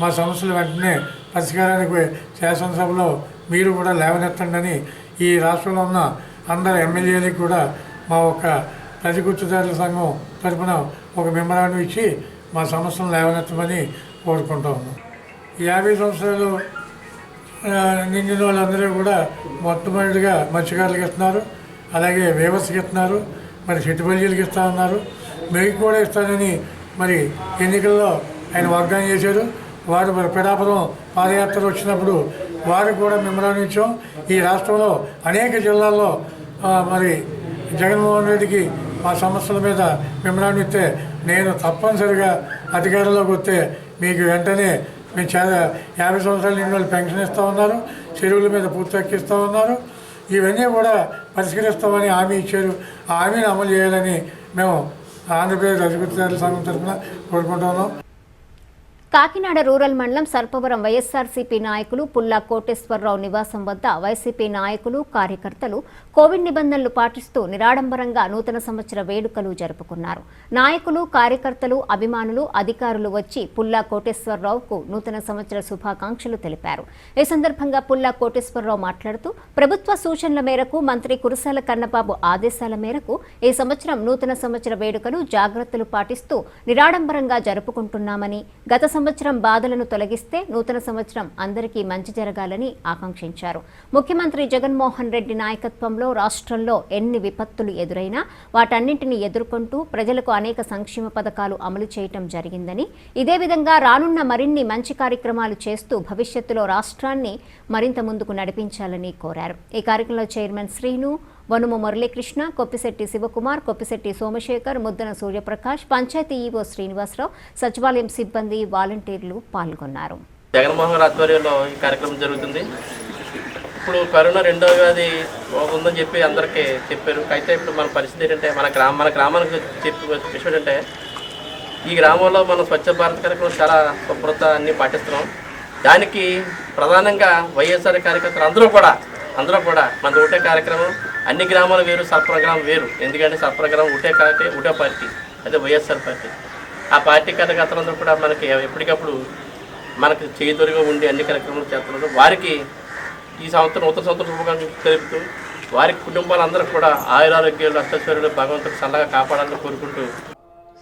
Speaker 14: మా సమస్యలు వెంటనే పరిష్కారానికి శాసనసభలో మీరు కూడా లేవనెత్తండి అని ఈ రాష్ట్రంలో ఉన్న అందరు ఎమ్మెల్యేలకు కూడా మా ఒక రజగుర్తుదారుల సంఘం తరఫున ఒక మెమరాండం ఇచ్చి మా సమస్యలను లేవనెత్తమని కోరుకుంటా ఉన్నాం. 50 సంవత్సరాలు నిండిన వాళ్ళందరూ కూడా మొట్టమొదటిగా మత్స్యకారులకు ఇస్తున్నారు, అలాగే వేవర్స్కి ఇస్తున్నారు, మరి చెట్టుబల్జీలకు ఇస్తా ఉన్నారు, మీకు కూడా ఇస్తానని మరి ఎన్నికల్లో ఆయన వాగ్దానం చేశారు. వారు మరి పిఠాపురం పాదయాత్ర వచ్చినప్పుడు వారు కూడా మెమరాండం ఇచ్చాం. ఈ రాష్ట్రంలో అనేక జిల్లాల్లో మరి జగన్మోహన్ రెడ్డికి మా సమస్యల మీద మెమరాండం ఇస్తే నేను తప్పనిసరిగా అధికారంలోకి వస్తే మీకు వెంటనే మేము 50 సంవత్సరాల నిండి వాళ్ళు పెన్షన్ ఇస్తూ ఉన్నారు, చెరువుల మీద పూర్తి ఎక్కిస్తూ ఉన్నారు, ఇవన్నీ కూడా పరిష్కరిస్తామని హామీ ఇచ్చారు. ఆ హామీని అమలు చేయాలని మేము ఆంధ్రప్రదేశ్ రజగుర్తుదారుల సంఘం తరఫున కోరుకుంటున్నాం.
Speaker 1: కాకినాడ రూరల్ మండలం సర్పవరం వైఎస్ఆర్సీపీ నాయకులు పుల్లా కోటేశ్వరరావు నివాసం వద్ద వైసీపీ నాయకులు, కార్యకర్తలు కోవిడ్ నిబంధనలు పాటిస్తూ నిరాడంబరంగా నూతన సంవత్సర వేడుకలు జరుపుకున్నారు. నాయకులు, కార్యకర్తలు, అభిమానులు, అధికారులు వచ్చి పుల్లా కోటేశ్వరరావుకు నూతన సంవత్సర శుభాకాంక్షలు తెలిపారు. ఈ సందర్భంగా పుల్లా కోటేశ్వరరావు మాట్లాడుతూ ప్రభుత్వ సూచనల మేరకు మంత్రి కురసాల కన్నబాబు ఆదేశాల మేరకు ఈ సంవత్సరం నూతన సంవత్సర వేడుకలు జాగ్రత్తలు పాటిస్తూ నిరాడంబరంగా జరుపుకుంటున్నామని, గత సంవత్సరం బాధలను తొలగిస్తే నూతన సంవత్సరం అందరికీ మంచి జరగాలని ఆకాంక్షించారు. ముఖ్యమంత్రి జగన్మోహన్ రెడ్డి నాయకత్వంలో రాష్ట్రంలో ఎన్ని విపత్తులు ఎదురైనా వాటన్నింటినీ ఎదుర్కొంటూ ప్రజలకు అనేక సంక్షేమ పథకాలు అమలు చేయటం జరిగిందని, ఇదే విధంగా రానున్న మరిన్ని మంచి కార్యక్రమాలు చేస్తూ భవిష్యత్తులో రాష్ట్రాన్ని మరింత ముందుకు నడిపించాలని కోరారు. ఈ కార్యక్రమంలో చైర్మన్ శ్రీను, వనుమ మురళీకృష్ణ, కొప్పిశెట్టి శివకుమార్, కొప్పిశెట్టి సోమశేఖర్, ముద్దన సూర్యప్రకాష్, పంచాయతీ ఈవో శ్రీనివాసరావు, సచివాలయం సిబ్బంది, వాలంటీర్లు పాల్గొన్నారు.
Speaker 11: జగన్మోహన్ ఆధ్వర్యంలో ఈ కార్యక్రమం జరుగుతుంది. ఇప్పుడు కరోనా రెండో వ్యాధి ఉందని చెప్పి అందరికీ చెప్పారు. అయితే ఇప్పుడు మన పరిస్థితి ఏంటంటే మన గ్రామానికి చెప్పే విషయం ఏంటంటే ఈ గ్రామంలో మనం స్వచ్ఛ భారత్ కార్యక్రమం చాలా శుభ్రత అన్నీ పాటిస్తున్నాం. దానికి ప్రధానంగా వైఎస్ఆర్ కార్యకర్తలు అందరూ కూడా మన ఒకటే కార్యక్రమం. అన్ని గ్రామాలు వేరు, సర్పగ్రామం వేరు. ఎందుకంటే సర్పగ్రామం ఒకటే పార్టీ, అదే వైఎస్ఆర్ పార్టీ. ఆ పార్టీ కార్యకర్తలందరూ కూడా మనకి ఎప్పటికప్పుడు మనకి చేదొరిగా ఉండి అన్ని కార్యక్రమాలు చేస్తున్నారు. వారికి ఈ సంవత్సరం నూతన సంవత్సరం శుభాకాంక్షలు తెలుపుతూ వారి కుటుంబాలందరూ కూడా ఆయురారోగ్యాలు, అష్టైశ్వర్యాలు భగవంతుడు చల్లగా కాపాడాలని కోరుకుంటూ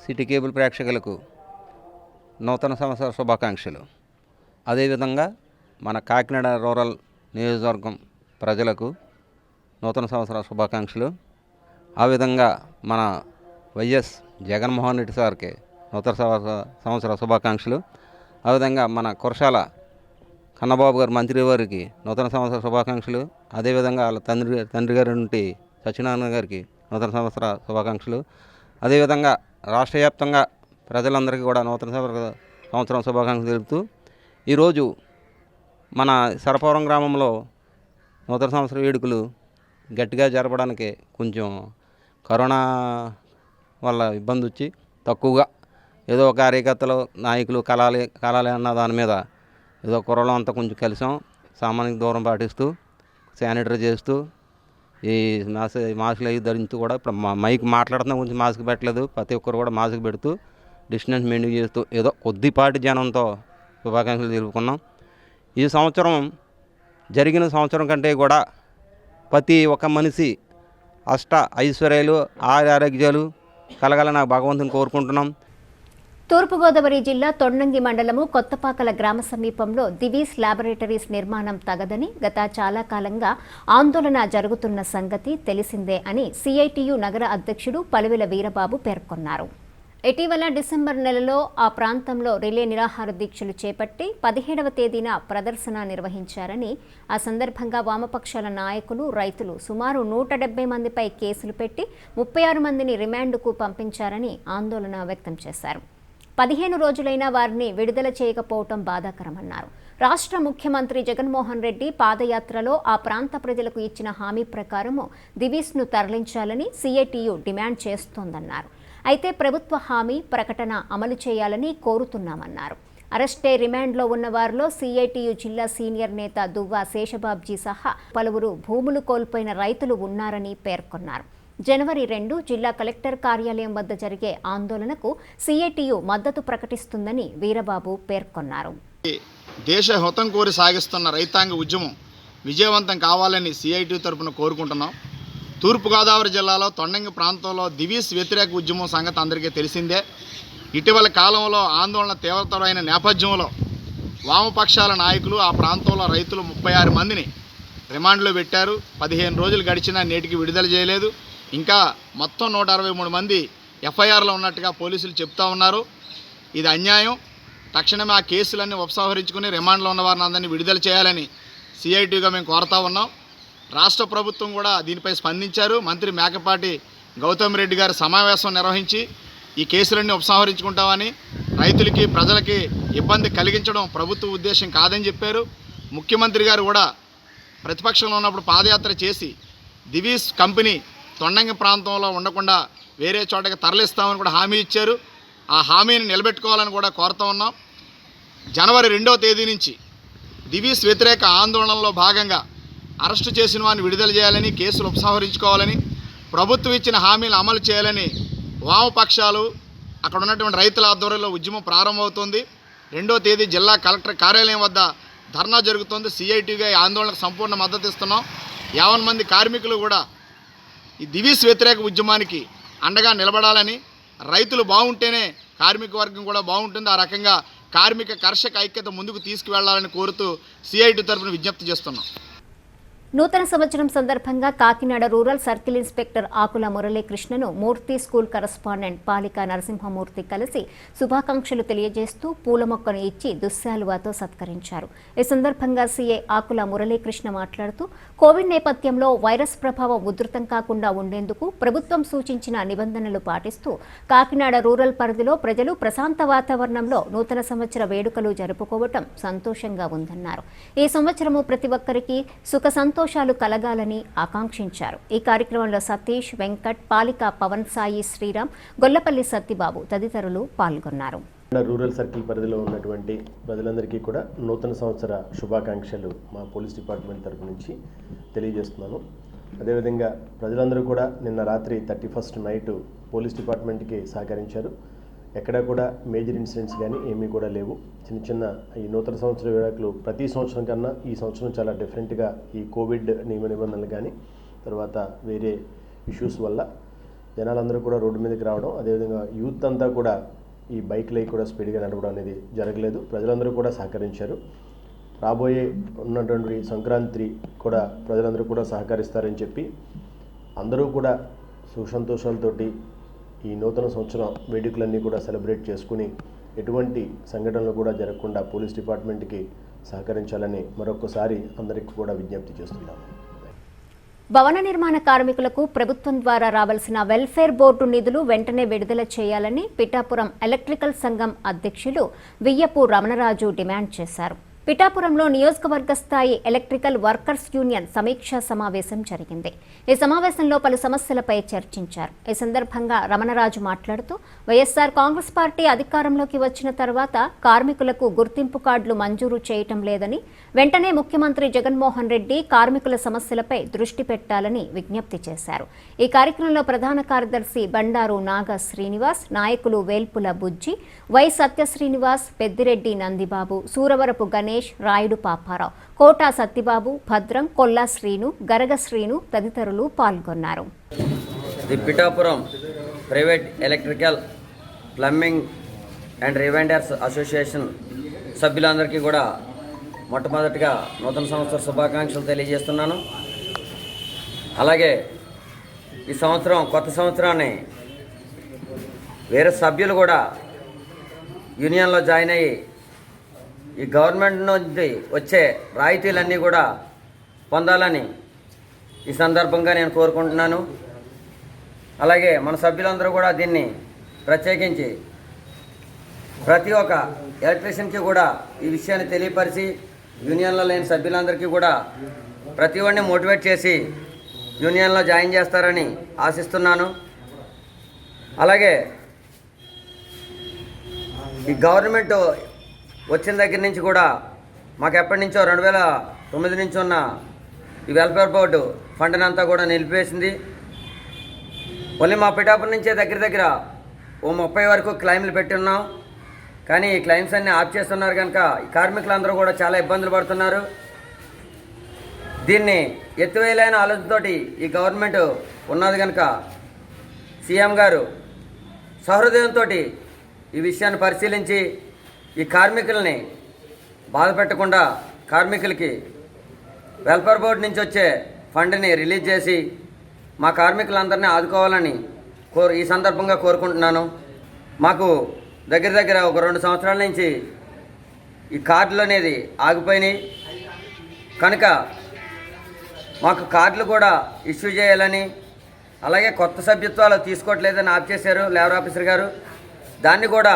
Speaker 15: సిటీ కేబుల్ ప్రేక్షకులకు నూతన సంవత్సర శుభాకాంక్షలు. అదేవిధంగా మన కాకినాడ రూరల్ నియోజకవర్గం ప్రజలకు నూతన సంవత్సర శుభాకాంక్షలు. ఆ విధంగా మన వైఎస్ జగన్మోహన్ రెడ్డి సార్కి నూతన సంవత్సర శుభాకాంక్షలు. ఆ విధంగా మన కురసాల కన్నబాబు గారు మంత్రి వారికి నూతన సంవత్సర శుభాకాంక్షలు. అదేవిధంగా వాళ్ళ తండ్రి గారి నుండి సత్యనారాయణ గారికి నూతన సంవత్సర శుభాకాంక్షలు. అదేవిధంగా రాష్ట్ర వ్యాప్తంగా ప్రజలందరికీ కూడా నూతన సంవత్సరం శుభాకాంక్షలు తెలుపుతూ ఈరోజు మన సర్పవరం గ్రామంలో నూతన సంవత్సర వేడుకలు గట్టిగా జరపడానికి కొంచెం కరోనా వల్ల ఇబ్బంది వచ్చి తక్కువగా ఏదో కార్యకర్తలు, నాయకులు కలాలి అన్న దాని మీద ఏదో కుర్రలో అంతా కొంచెం కలిసాం. సామాజిక దూరం పాటిస్తూ, శానిటైజర్ చేస్తూ ఈ మాస్కులు అవి ధరించి కూడా ఇప్పుడు మైక్ మాట్లాడుతున్న గురించి మాస్క్ పెట్టలేదు. ప్రతి ఒక్కరు కూడా మాస్క్ పెడుతూ డిస్టెన్స్ మెయింటైన్ చేస్తూ ఏదో కొద్దిపాటి జనంతో శుభాకాంక్షలు తెలుపుకున్నాం. ఈ సంవత్సరం జరిగిన సంవత్సరం కంటే కూడా ప్రతి ఒక్క మనిషి ఐశ్వర్యాలు ఆరోగ్యాలు కలగాలని నాకు భగవంతుని కోరుకుంటున్నాం.
Speaker 1: తూర్పుగోదావరి జిల్లా తొండంగి మండలము కొత్తపాకల గ్రామ సమీపంలో దివీస్ ల్యాబొరేటరీస్ నిర్మాణం తగదని గత చాలా కాలంగా ఆందోళన జరుగుతున్న సంగతి తెలిసిందే అని సిఐటియు నగర అధ్యక్షుడు పలువెల వీరబాబు పేర్కొన్నారు. ఇటీవల డిసెంబర్ నెలలో ఆ ప్రాంతంలో రిలే నిరాహార దీక్షలు చేపట్టి 17వ తేదీన ప్రదర్శన నిర్వహించారని, ఆ సందర్భంగా వామపక్షాల నాయకులు, రైతులు సుమారు 170 మందిపై కేసులు పెట్టి 36 మందిని రిమాండ్కు పంపించారని ఆందోళన వ్యక్తం చేశారు. 15 రోజులైనా వారిని విడుదల చేయకపోవటం బాధాకరమన్నారు. రాష్ట్ర ముఖ్యమంత్రి జగన్మోహన్ రెడ్డి పాదయాత్రలో ఆ ప్రాంత ప్రజలకు ఇచ్చిన హామీ ప్రకారము దివీస్ను తరలించాలని సిఐటియు డిమాండ్ చేస్తోందన్నారు. అయితే ప్రభుత్వ హామీ ప్రకటన అమలు చేయాలని కోరుతున్నామన్నారు. అరెస్టే రిమాండ్లో ఉన్న వారిలో సిఐటియు జిల్లా సీనియర్ నేత దువ్వా శేషబాబ్జీ సహా పలువురు భూములు కోల్పోయిన రైతులు ఉన్నారని పేర్కొన్నారు. జనవరి 2 జిల్లా కలెక్టర్ కార్యాలయం వద్ద జరిగే ఆందోళనకు సిఐటియు మద్దతు ప్రకటిస్తుందని వీరబాబు పేర్కొన్నారు.
Speaker 16: దేశ హితం కోరి సాగిస్తున్న రైతాంగ ఉద్యమం విజయవంతం కావాలని సిఐటియు తరపున కోరుకుంటున్నాం. తూర్పుగోదావరి జిల్లాలో తొండంగి ప్రాంతంలో దివీస్ వ్యతిరేక ఉద్యమం సంగతి అందరికీ తెలిసిందే. ఇటీవల కాలంలో ఆందోళన తీవ్రతరమైన నేపథ్యంలో వామపక్షాల నాయకులు ఆ ప్రాంతంలో రైతులు 36 మందిని రిమాండ్లో పెట్టారు. 15 రోజులు గడిచినా నేటికి విడుదల చేయలేదు. ఇంకా మొత్తం 163 మంది ఎఫ్ఐఆర్లో ఉన్నట్టుగా పోలీసులు చెప్తా ఉన్నారు. ఇది అన్యాయం. తక్షణమే ఆ కేసులన్నీ ఉపసంహరించుకుని రిమాండ్లో ఉన్న వారిని అందరినీ విడుదల చేయాలని సిఐటిగా మేము కోరుతా ఉన్నాం. రాష్ట్ర ప్రభుత్వం కూడా దీనిపై స్పందించారు. మంత్రి మేకపాటి గౌతమ్ రెడ్డి గారు సమావేశం నిర్వహించి ఈ కేసులన్నీ ఉపసంహరించుకుంటామని, రైతులకి ప్రజలకి ఇబ్బంది కలిగించడం ప్రభుత్వ ఉద్దేశం కాదని చెప్పారు. ముఖ్యమంత్రి గారు కూడా ప్రతిపక్షంలో ఉన్నప్పుడు పాదయాత్ర చేసి దివీస్ కంపెనీ తొండంగి ప్రాంతంలో ఉండకుండా వేరే చోటకి తరలిస్తామని కూడా హామీ ఇచ్చారు. ఆ హామీని నిలబెట్టుకోవాలని కూడా కోరుతూ ఉన్నాం. జనవరి 2వ తేదీ నుంచి దివీస్ వ్యతిరేక ఆందోళనలో భాగంగా అరెస్టు చేసిన వారిని విడుదల చేయాలని, కేసులు ఉపసంహరించుకోవాలని, ప్రభుత్వం ఇచ్చిన హామీలు అమలు చేయాలని వామపక్షాలు అక్కడ ఉన్నటువంటి రైతుల ఆధ్వర్యంలో ఉద్యమం ప్రారంభమవుతుంది. 2వ తేదీ జిల్లా కలెక్టర్ కార్యాలయం వద్ద ధర్నా జరుగుతుంది. సిఐటిగా ఈ ఆందోళనకు సంపూర్ణ మద్దతు ఇస్తున్నాం. 50 మంది కార్మికులు కూడా ఈ దివీస్ వ్యతిరేక ఉద్యమానికి అండగా నిలబడాలని, రైతులు బాగుంటేనే కార్మిక వర్గం కూడా బాగుంటుంది. ఆ రకంగా కార్మిక కర్షక ఐక్యత ముందుకు తీసుకువెళ్లాలని కోరుతూ సిఐటి తరఫున విజ్ఞప్తి చేస్తున్నాం.
Speaker 1: నూతన సంవత్సరం సందర్భంగా కాకినాడ రూరల్ సర్కిల్ ఇన్స్పెక్టర్ ఆకుల మురళీకృష్ణను మూర్తి స్కూల్ కరస్పాండెంట్ పాలిక నరసింహమూర్తి కలిసి శుభాకాంక్షలు తెలియజేస్తూ పూల మొక్కను ఇచ్చి దుశ్శాలువాతో సత్కరించారు. ఈ సందర్భంగా సీఐ ఆకుల మురళీకృష్ణ మాట్లాడుతూ కోవిడ్ నేపథ్యంలో వైరస్ ప్రభావం ఉధృతం కాకుండా ఉండేందుకు ప్రభుత్వం సూచించిన నిబంధనలు పాటిస్తూ కాకినాడ రూరల్ పరిధిలో ప్రజలు ప్రశాంత వాతావరణంలో నూతన సంవత్సర వేడుకలు జరుపుకోవటం సంతోషంగా ఉందన్నారు. ఈ సంవత్సరము ప్రతి ఒక్కరికి సుఖ సంతోషాలు కలగాలని ఆకాంక్షించారు. ఈ కార్యక్రమంలో సతీష్, వెంకట్, పాలిక పవన్ సాయి, శ్రీరామ్, గొల్లపల్లి సత్తిబాబు తదితరులు పాల్గొన్నారు.
Speaker 17: రూరల్ సర్కిల్ పరిధిలో ఉన్నటువంటి ప్రజలందరికీ కూడా నూతన సంవత్సర శుభాకాంక్షలు మా పోలీస్ డిపార్ట్మెంట్ తరపు నుంచి తెలియజేస్తున్నాను. అదేవిధంగా ప్రజలందరూ కూడా నిన్న రాత్రి 31st నైట్ పోలీస్ డిపార్ట్మెంట్కి సహకరించారు. ఎక్కడా కూడా మేజర్ ఇన్సిడెంట్స్ కానీ ఏమీ కూడా లేవు. చిన్న చిన్న ఈ నూతన సంవత్సర వేడుకలు ప్రతి సంవత్సరం కన్నా ఈ సంవత్సరం చాలా డిఫరెంట్గా ఈ కోవిడ్ నియమ నిబంధనలు కానీ తర్వాత వేరే ఇష్యూస్ వల్ల జనాలందరూ కూడా రోడ్డు మీదకి రావడం, అదేవిధంగా యూత్ అంతా కూడా ఈ బైక్లై కూడా స్పీడ్గా నడవడం అనేది జరగలేదు. ప్రజలందరూ కూడా సహకరించారు. రాబోయే ఉన్నటువంటి సంక్రాంతి కూడా ప్రజలందరూ కూడా సహకరిస్తారని చెప్పి అందరూ కూడా సుఖ సంతోషాలతోటి ఈ నూతన సంవత్సరం వేడుకలన్నీ కూడా సెలబ్రేట్ చేసుకుని ఎటువంటి సంఘటనలు కూడా జరగకుండా పోలీస్ డిపార్ట్మెంట్కి సహకరించాలని మరొకసారి అందరికీ కూడా విజ్ఞప్తి చేస్తున్నాము.
Speaker 1: భవన నిర్మాణ కార్మికులకు ప్రభుత్వం ద్వారా రావాల్సిన వెల్ఫేర్ బోర్డు నిధులు వెంటనే విడుదల చేయాలని పిఠాపురం ఎలక్ట్రికల్ సంఘం అధ్యక్షులు వియ్యపు రమణరాజు డిమాండ్ చేశారు. పిఠాపురంలో నియోజకవర్గ స్థాయి ఎలక్ట్రికల్ వర్కర్స్ యూనియన్ సమీక్షా సమావేశం జరిగింది. ఈ సమావేశంలో పలు సమస్యలపై చర్చించారు. ఈ సందర్భంగా రమణరాజు మాట్లాడుతూ వైఎస్ఆర్ కాంగ్రెస్ పార్టీ అధికారంలోకి వచ్చిన తర్వాత కార్మికులకు గుర్తింపు కార్డులు మంజూరు చేయటం లేదని, వెంటనే ముఖ్యమంత్రి జగన్మోహన్ రెడ్డి కార్మికుల సమస్యలపై దృష్టి పెట్టాలని విజ్ఞప్తి చేశారు. ఈ కార్యక్రమంలో ప్రధాన కార్యదర్శి బండారు నాగ శ్రీనివాస్, నాయకులు వేల్పుల బుజ్జి, వై సత్య శ్రీనివాస్, పెద్దిరెడ్డి నందిబాబు, సూరవరపు గణేష్, రాయుడు పాపారావు, కోటా సత్యబాబు, భద్రం, కొల్లా శ్రీను, గరగ శ్రీను తదితరులు పాల్గొన్నారు.
Speaker 18: The Pithapuram private electrical plumbing and rewinders association సభ్యులందరికీ కూడా మొట్టమొదటిగా నూతన సంవత్సర శుభాకాంక్షలు తెలియజేస్తున్నాను. అలాగే ఈ సంవత్సరం కొత్త సంవత్సరాన్ని వేరే సభ్యులు కూడా యూనియన్లో జాయిన్ అయ్యి ఈ గవర్నమెంట్ నుంచి వచ్చే రాయితీలన్నీ కూడా పొందాలని ఈ సందర్భంగా నేను కోరుకుంటున్నాను. అలాగే మన సభ్యులందరూ కూడా దీన్ని ప్రత్యేకించి ప్రతి ఒక్క ఎలక్ట్రీషియన్కి కూడా ఈ విషయాన్ని తెలియపరిచి యూనియన్లో లేని సభ్యులందరికీ కూడా ప్రతి ఒక్కరిని మోటివేట్ చేసి యూనియన్లో జాయిన్ చేస్తారని ఆశిస్తున్నాను. అలాగే ఈ గవర్నమెంట్ వచ్చిన దగ్గర నుంచి కూడా మాకు ఎప్పటి నుంచో 2009 నుంచి ఉన్న ఈ వెల్ఫేర్ బోర్డు ఫండ్ని అంతా కూడా నిలిపివేసింది. ఓన్లీ మా పిఠాపురం నుంచే దగ్గర ఓ 30 వరకు క్లెయిమ్లు పెట్టి ఉన్నాం. కానీ ఈ క్లెయిమ్స్ అన్నీ ఆఫ్ చేస్తున్నారు కనుక ఈ కార్మికులందరూ కూడా చాలా ఇబ్బందులు పడుతున్నారు. దీన్ని ఎత్తివేయలేని ఆలోచనతో ఈ గవర్నమెంట్ ఉన్నది కనుక సీఎం గారు సహృదయంతో ఈ విషయాన్ని పరిశీలించి ఈ కార్మికుల్ని బాధ పెట్టకుండా కార్మికులకి వెల్ఫేర్ బోర్డు నుంచి వచ్చే ఫండ్ని రిలీజ్ చేసి మా కార్మికులందరినీ ఆదుకోవాలని ఈ సందర్భంగా కోరుకుంటున్నాను. మాకు దగ్గర ఒక 2 సంవత్సరాల నుంచి ఈ కార్డులు అనేది ఆగిపోయినాయి కనుక మాకు కార్డులు కూడా ఇష్యూ చేయాలని, అలాగే కొత్త సభ్యత్వాలు తీసుకోవట్లేదని ఆఫ్ చేశారు లేబర్ ఆఫీసర్ గారు. దాన్ని కూడా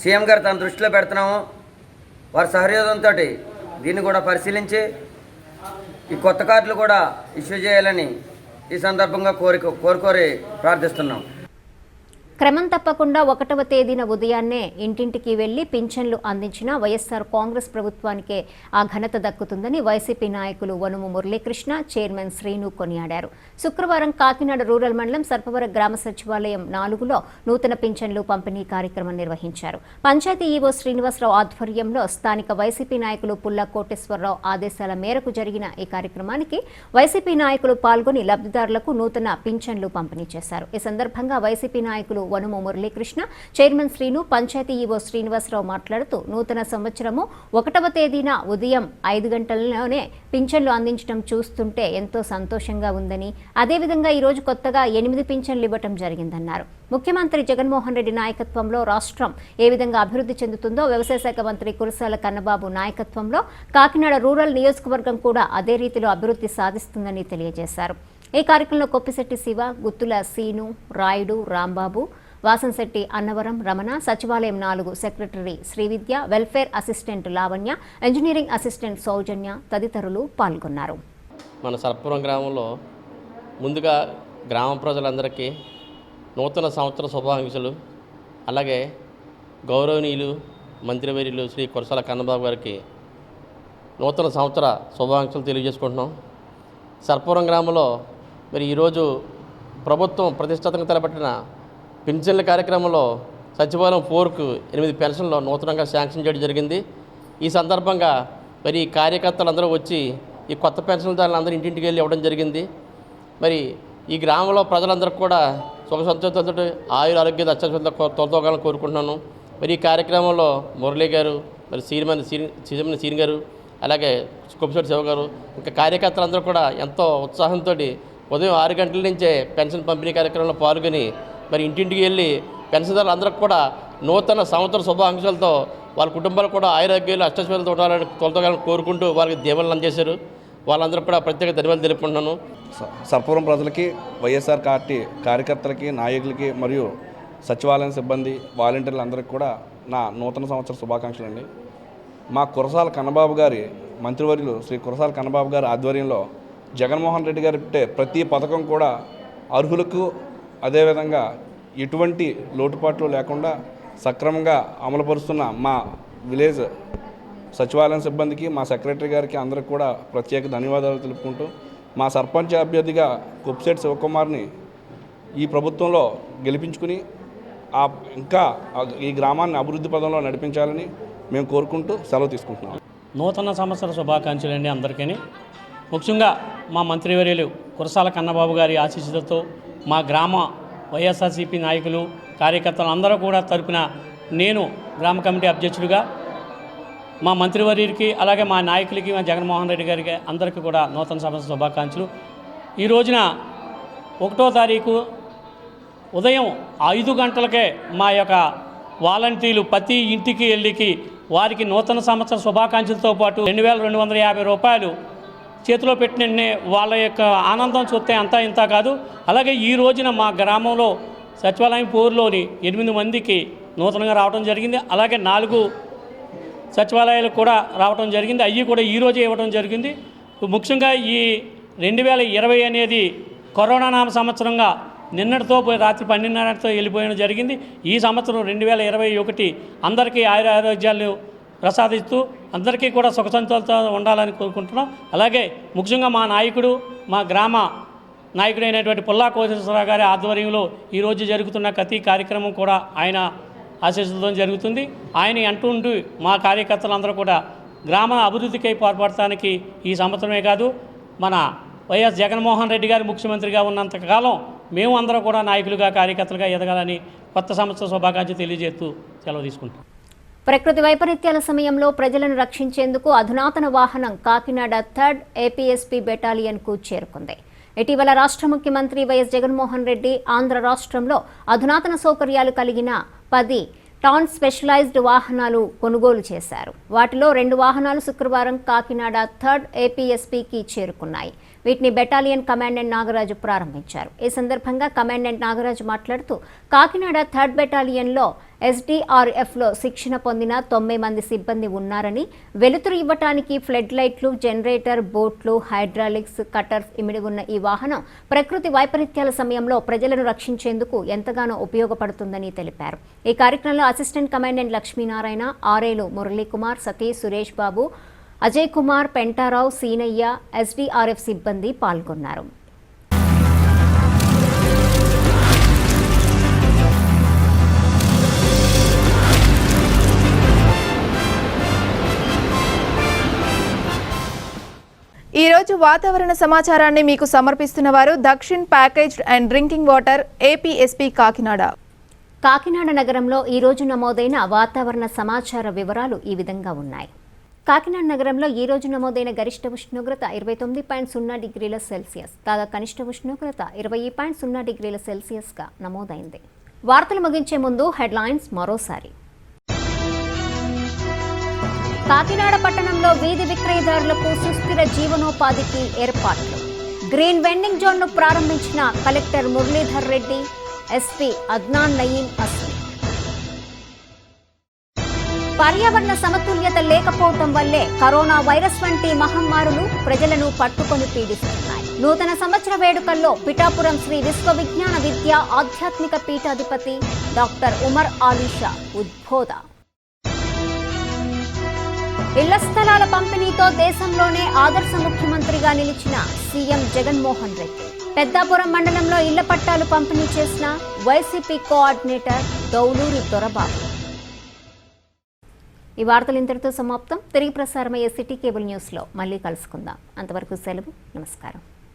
Speaker 18: సీఎం గారు తన దృష్టిలో పెడుతున్నాము. వారి సహృదయంతో దీన్ని కూడా పరిశీలించి ఈ కొత్త కార్డులు కూడా ఇష్యూ చేయాలని ఈ సందర్భంగా కోరి ప్రార్థిస్తున్నాం.
Speaker 1: క్రమం తప్పకుండా 1వ తేదీన ఉదయాన్నే ఇంటింటికి వెళ్లి పింఛన్లు అందించిన వైఎస్ఆర్ కాంగ్రెస్ ప్రభుత్వానికే ఆ ఘనత దక్కుతుందని వైసీపీ నాయకులు వనుము మురళీకృష్ణ, చైర్మన్ శ్రీను కొనియాడారు. శుక్రవారం కాకినాడ రూరల్ మండలం సర్పవరం గ్రామ సచివాలయం 4లో నూతన పింఛన్లు పంపిణీ కార్యక్రమం నిర్వహించారు. పంచాయతీ ఈవో శ్రీనివాసరావు ఆధ్వర్యంలో స్థానిక వైసీపీ నాయకులు పుల్ల కోటేశ్వరరావు ఆదేశాల మేరకు జరిగిన ఈ కార్యక్రమానికి వైసీపీ నాయకులు పాల్గొని లబ్ధిదారులకు నూతన పింఛన్లు పంపిణీ చేశారు. ఈ సందర్భంగా వైసీపీ నాయకులు వనుము మురళీకృష్ణ, చైర్మన్ శ్రీను, పంచాయతీ ఈవో శ్రీనివాసరావు మాట్లాడుతూ నూతన సంవత్సరము 1వ తేదీన ఉదయం 5 గంటలలోనే పింఛన్లు అందించడం చూస్తుంటే ఎంతో సంతోషంగా ఉందని, అదేవిధంగా ఈరోజు కొత్తగా 8 పింఛన్లు ఇవ్వటం జరిగిందన్నారు. ముఖ్యమంత్రి జగన్మోహన్ రెడ్డి నాయకత్వంలో రాష్ట్రం ఏ విధంగా అభివృద్ధి చెందుతుందో వ్యవసాయ శాఖ మంత్రి కురసాల కన్నబాబు నాయకత్వంలో కాకినాడ రూరల్ నియోజకవర్గం కూడా అదే రీతిలో అభివృద్ధి సాధిస్తుందని తెలియజేశారు. ఈ కార్యక్రమంలో కొప్పిశెట్టి శివ, గుత్తుల సీను, రాయుడు, రాంబాబు, వాసంశెట్టి అన్నవరం రమణ, సచివాలయం 4 secretary Srividya, welfare assistant Lavanya, engineering assistant Soujanya తదితరులు పాల్గొన్నారు.
Speaker 19: మన సర్పవరం గ్రామంలో ముందుగా గ్రామ ప్రజలందరికీ నూతన సంవత్సర శుభాకాంక్షలు. అలాగే గౌరవనీయులు మంత్రివర్యులు శ్రీ కురసాల కన్నబాబు గారికి నూతన సంవత్సర శుభాకాంక్షలు తెలియజేసుకుంటున్నాం. సర్పవరం గ్రామంలో మరి ఈరోజు ప్రభుత్వం ప్రతిష్టాత్మకంగా తలపెట్టిన పెన్షన్ల కార్యక్రమంలో సచివాలయం 4కు 8 పెన్షన్లు నూతనంగా శాంక్షన్ చేయడం జరిగింది. ఈ సందర్భంగా మరి కార్యకర్తలందరూ వచ్చి ఈ కొత్త పెన్షన్దారులు అందరూ ఇంటింటికి వెళ్ళి ఇవ్వడం జరిగింది. మరి ఈ గ్రామంలో ప్రజలందరికీ కూడా సుఖ సంతోషాలతో ఆరోగ్య అత్యవసరంతో తోలుతోగాలని కోరుకుంటున్నాను. మరి ఈ కార్యక్రమంలో మురళీ గారు, మరి సీఎం సీన్ గారు, అలాగే కొప్పిశెట్టి శివ గారు, ఇంకా కార్యకర్తలందరూ కూడా ఎంతో ఉత్సాహంతో ఉదయం 6 గంటల నుంచే పెన్షన్ పంపిణీ కార్యక్రమంలో పాల్గొని మరి ఇంటింటికి వెళ్ళి పెన్షన్దారులు అందరికీ కూడా నూతన సంవత్సర శుభాకాంక్షలతో వాళ్ళ కుటుంబాలు కూడా ఆరోగ్యాలు అష్టశ్వరాలతో ఉండాలని తొలతోగాలని కోరుకుంటూ వారికి దీవెనలు అందజేశారు. వాళ్ళందరూ కూడా ప్రత్యేక ధన్యవాదాలు తెలుపుకుంటున్నాను.
Speaker 20: సర్పవరం ప్రజలకి, వైఎస్ఆర్ పార్టీ కార్యకర్తలకి, నాయకులకి మరియు సచివాలయం సిబ్బంది, వాలంటీర్లు అందరికీ కూడా నా నూతన సంవత్సర శుభాకాంక్షలు అండి. మా కురసాల కన్నబాబు గారి మంత్రివర్యులు శ్రీ కురసాల కన్నబాబు గారి ఆధ్వర్యంలో జగన్మోహన్ రెడ్డి గారి పెట్టే ప్రతి పథకం కూడా అర్హులకు అదేవిధంగా ఎటువంటి లోటుపాట్లు లేకుండా సక్రమంగా అమలుపరుస్తున్న మా విలేజ్ సచివాలయం సిబ్బందికి, మా సెక్రటరీ గారికి అందరికి కూడా ప్రత్యేక ధన్యవాదాలు తెలుపుకుంటూ మా సర్పంచ్ అభ్యర్థిగా కొప్పిశెట్టి శివకుమార్ని ఈ ప్రభుత్వంలో గెలిపించుకుని ఇంకా ఈ గ్రామాన్ని అభివృద్ధి పదంలో నడిపించాలని మేము కోరుకుంటూ సెలవు తీసుకుంటున్నాం.
Speaker 21: నూతన సంవత్సర శుభాకాంక్షలు అండి అందరికీ. ముఖ్యంగా మా మంత్రివర్యులు కురసాల కన్నబాబు గారి ఆశీస్సులతో మా గ్రామ వైఎస్ఆర్సీపీ నాయకులు కార్యకర్తలు అందరూ కూడా తరపున నేను గ్రామ కమిటీ అధ్యక్షుడిగా మా మంత్రివర్యుడికి అలాగే మా నాయకులకి మా జగన్మోహన్ రెడ్డి గారికి అందరికీ కూడా నూతన సంవత్సర శుభాకాంక్షలు. ఈ రోజున 1వ తారీఖు ఉదయం 5 గంటలకే మా యొక్క వాలంటీర్లు ప్రతి ఇంటికి వెళ్ళి వారికి నూతన సంవత్సర శుభాకాంక్షలతో పాటు 2250 రూపాయలు చేతిలో పెట్టిన వాళ్ళ యొక్క ఆనందం చూస్తే అంతా ఇంత కాదు. అలాగే ఈ రోజున మా గ్రామంలో సచివాలయం పోరులోని 8 మందికి నూతనంగా రావడం జరిగింది. అలాగే 4 సచివాలయాలు కూడా రావడం జరిగింది. అవి కూడా ఈరోజు ఇవ్వడం జరిగింది. ముఖ్యంగా ఈ 2020 అనేది కరోనా నామ సంవత్సరంగా నిన్నటితో రాత్రి 12:30తో వెళ్ళిపోయడం జరిగింది. ఈ సంవత్సరం 2021 అందరికీ ఆరోగ్యాలు ప్రసాదిస్తూ అందరికీ కూడా సుఖ సంతోషాలతో ఉండాలని కోరుకుంటున్నాం. అలాగే ముఖ్యంగా మా నాయకుడు, మా గ్రామ నాయకుడైనటువంటి పుల్లా కోటేశ్వరరావు గారి ఆధ్వర్యంలో ఈరోజు జరుగుతున్న ప్రతి కార్యక్రమం కూడా ఆయన ఆశీస్సులతో జరుగుతుంది. ఆయన అంటుండి మా కార్యకర్తలందరూ కూడా గ్రామ అభివృద్ధికై పాటుపడటానికి ఈ సంవత్సరమే కాదు మన వైఎస్ జగన్మోహన్ రెడ్డి గారు ముఖ్యమంత్రిగా ఉన్నంతకాలం మేము అందరూ కూడా నాయకులుగా కార్యకర్తలుగా ఎదగాలని కొత్త సంవత్సర శుభాకాంక్షలు తెలియజేస్తూ సెలవు తీసుకుంటాం.
Speaker 1: ప్రకృతి వైపరీత్యాల సమయంలో ప్రజలను రక్షించేందుకు అధునాతన వాహనం కాకినాడ 3rd APSP బెటాలియన్కు చేరుకుంది. ఇటీవల రాష్ట్ర ముఖ్యమంత్రి వైఎస్ జగన్మోహన్ రెడ్డి ఆంధ్ర రాష్ట్రంలో అధునాతన సౌకర్యాలు కలిగిన 10 టాన్ స్పెషలైజ్డ్ వాహనాలు కొనుగోలు చేశారు. వాటిలో 2 వాహనాలు శుక్రవారం కాకినాడ 3rd APSPకి చేరుకున్నాయి. వీటిని బెటాలియన్ కమాండెంట్ నాగరాజు ప్రారంభించారు. ఈ సందర్భంగా కమాండెంట్ నాగరాజు మాట్లాడుతూ కాకినాడ 3rd బెటాలియన్లో SDRFలో శిక్షణ పొందిన 9 మంది సిబ్బంది ఉన్నారని, వెలుతురు ఇవ్వటానికి ఫ్లడ్ లైట్లు, జనరేటర్, బోట్లు, హైడ్రాలిక్స్, కటర్స్ ఇమిడి ఉన్న ఈ వాహనం ప్రకృతి వైపరీత్యాల సమయంలో ప్రజలను రక్షించేందుకు ఎంతగానో ఉపయోగపడుతుందని తెలిపారు. ఈ కార్యక్రమంలో అసిస్టెంట్ కమాండెంట్ లక్ష్మీనారాయణ, ఆర్ఏలు మురళీకుమార్, సతీష్, సురేష్ బాబు, అజయ్ కుమార్, పెంటారావు, సీనయ్య, SDRF సిబ్బంది పాల్గొన్నారు.
Speaker 22: ఈరోజు వాతావరణ సమాచారాన్ని మీకు సమర్పిస్తున్న వారు Dakshin packaged and drinking water APSP Kakinada.
Speaker 1: Kakinada నగరంలో ఈరోజు నమోదైన వాతావరణ సమాచార వివరాలు ఈ విధంగా ఉన్నాయి. కాకినాడ నగరంలో ఈ రోజు నమోదైన గరిష్ట ఉష్ణోగ్రత 29.0 డిగ్రీల సెల్సియస్, కాగా కనిష్ట ఉష్ణోగ్రత 20.0 డిగ్రీల సెల్సియస్గా నమోదైంది. వార్తలు ముగించే ముందు హెడ్లైన్స్ మరోసారి. కాకినాడ పట్టణంలో వీధి విక్రయదారులకు సుస్థిర జీవనోపాధికి ఏర్పాట్లు. గ్రీన్ వెండింగ్ జోన్ను ప్రారంభించిన కలెక్టర్ మురళీధర్ రెడ్డి, SP అద్నాన్ నయీం అస్మి. పర్యావరణ సమతుల్యత లేకపోవటం వల్లే కరోనా వైరస్ వంటి మహమ్మారులు ప్రజలను పట్టుకొని పీడిస్తున్నాయి. నూతన సంవత్సర వేడుకల్లో పిఠాపురం శ్రీ విశ్వవిజ్ఞాన విద్యా ఆధ్యాత్మిక పీఠాధిపతి డాక్టర్ ఉమర్ ఆలీషా ఉద్బోధ. ఇళ్ల స్థలాల పంపిణీతో దేశంలోనే ఆదర్శ ముఖ్యమంత్రిగా నిలిచిన సీఎం జగన్మోహన్ రెడ్డి. పెద్దాపురం మండలంలో ఇళ్ల పట్టాలు పంపిణీ చేసిన వైసీపీ కోఆర్డినేటర్ దౌలూరి దొరబాబు. ఈ వార్తలు ఇంతటితో సమాప్తం. తిరిగి ప్రసారమయ్యే సిటీ కేబుల్ న్యూస్లో మళ్ళీ కలుసుకుందాం. అంతవరకు సెలవు. నమస్కారం.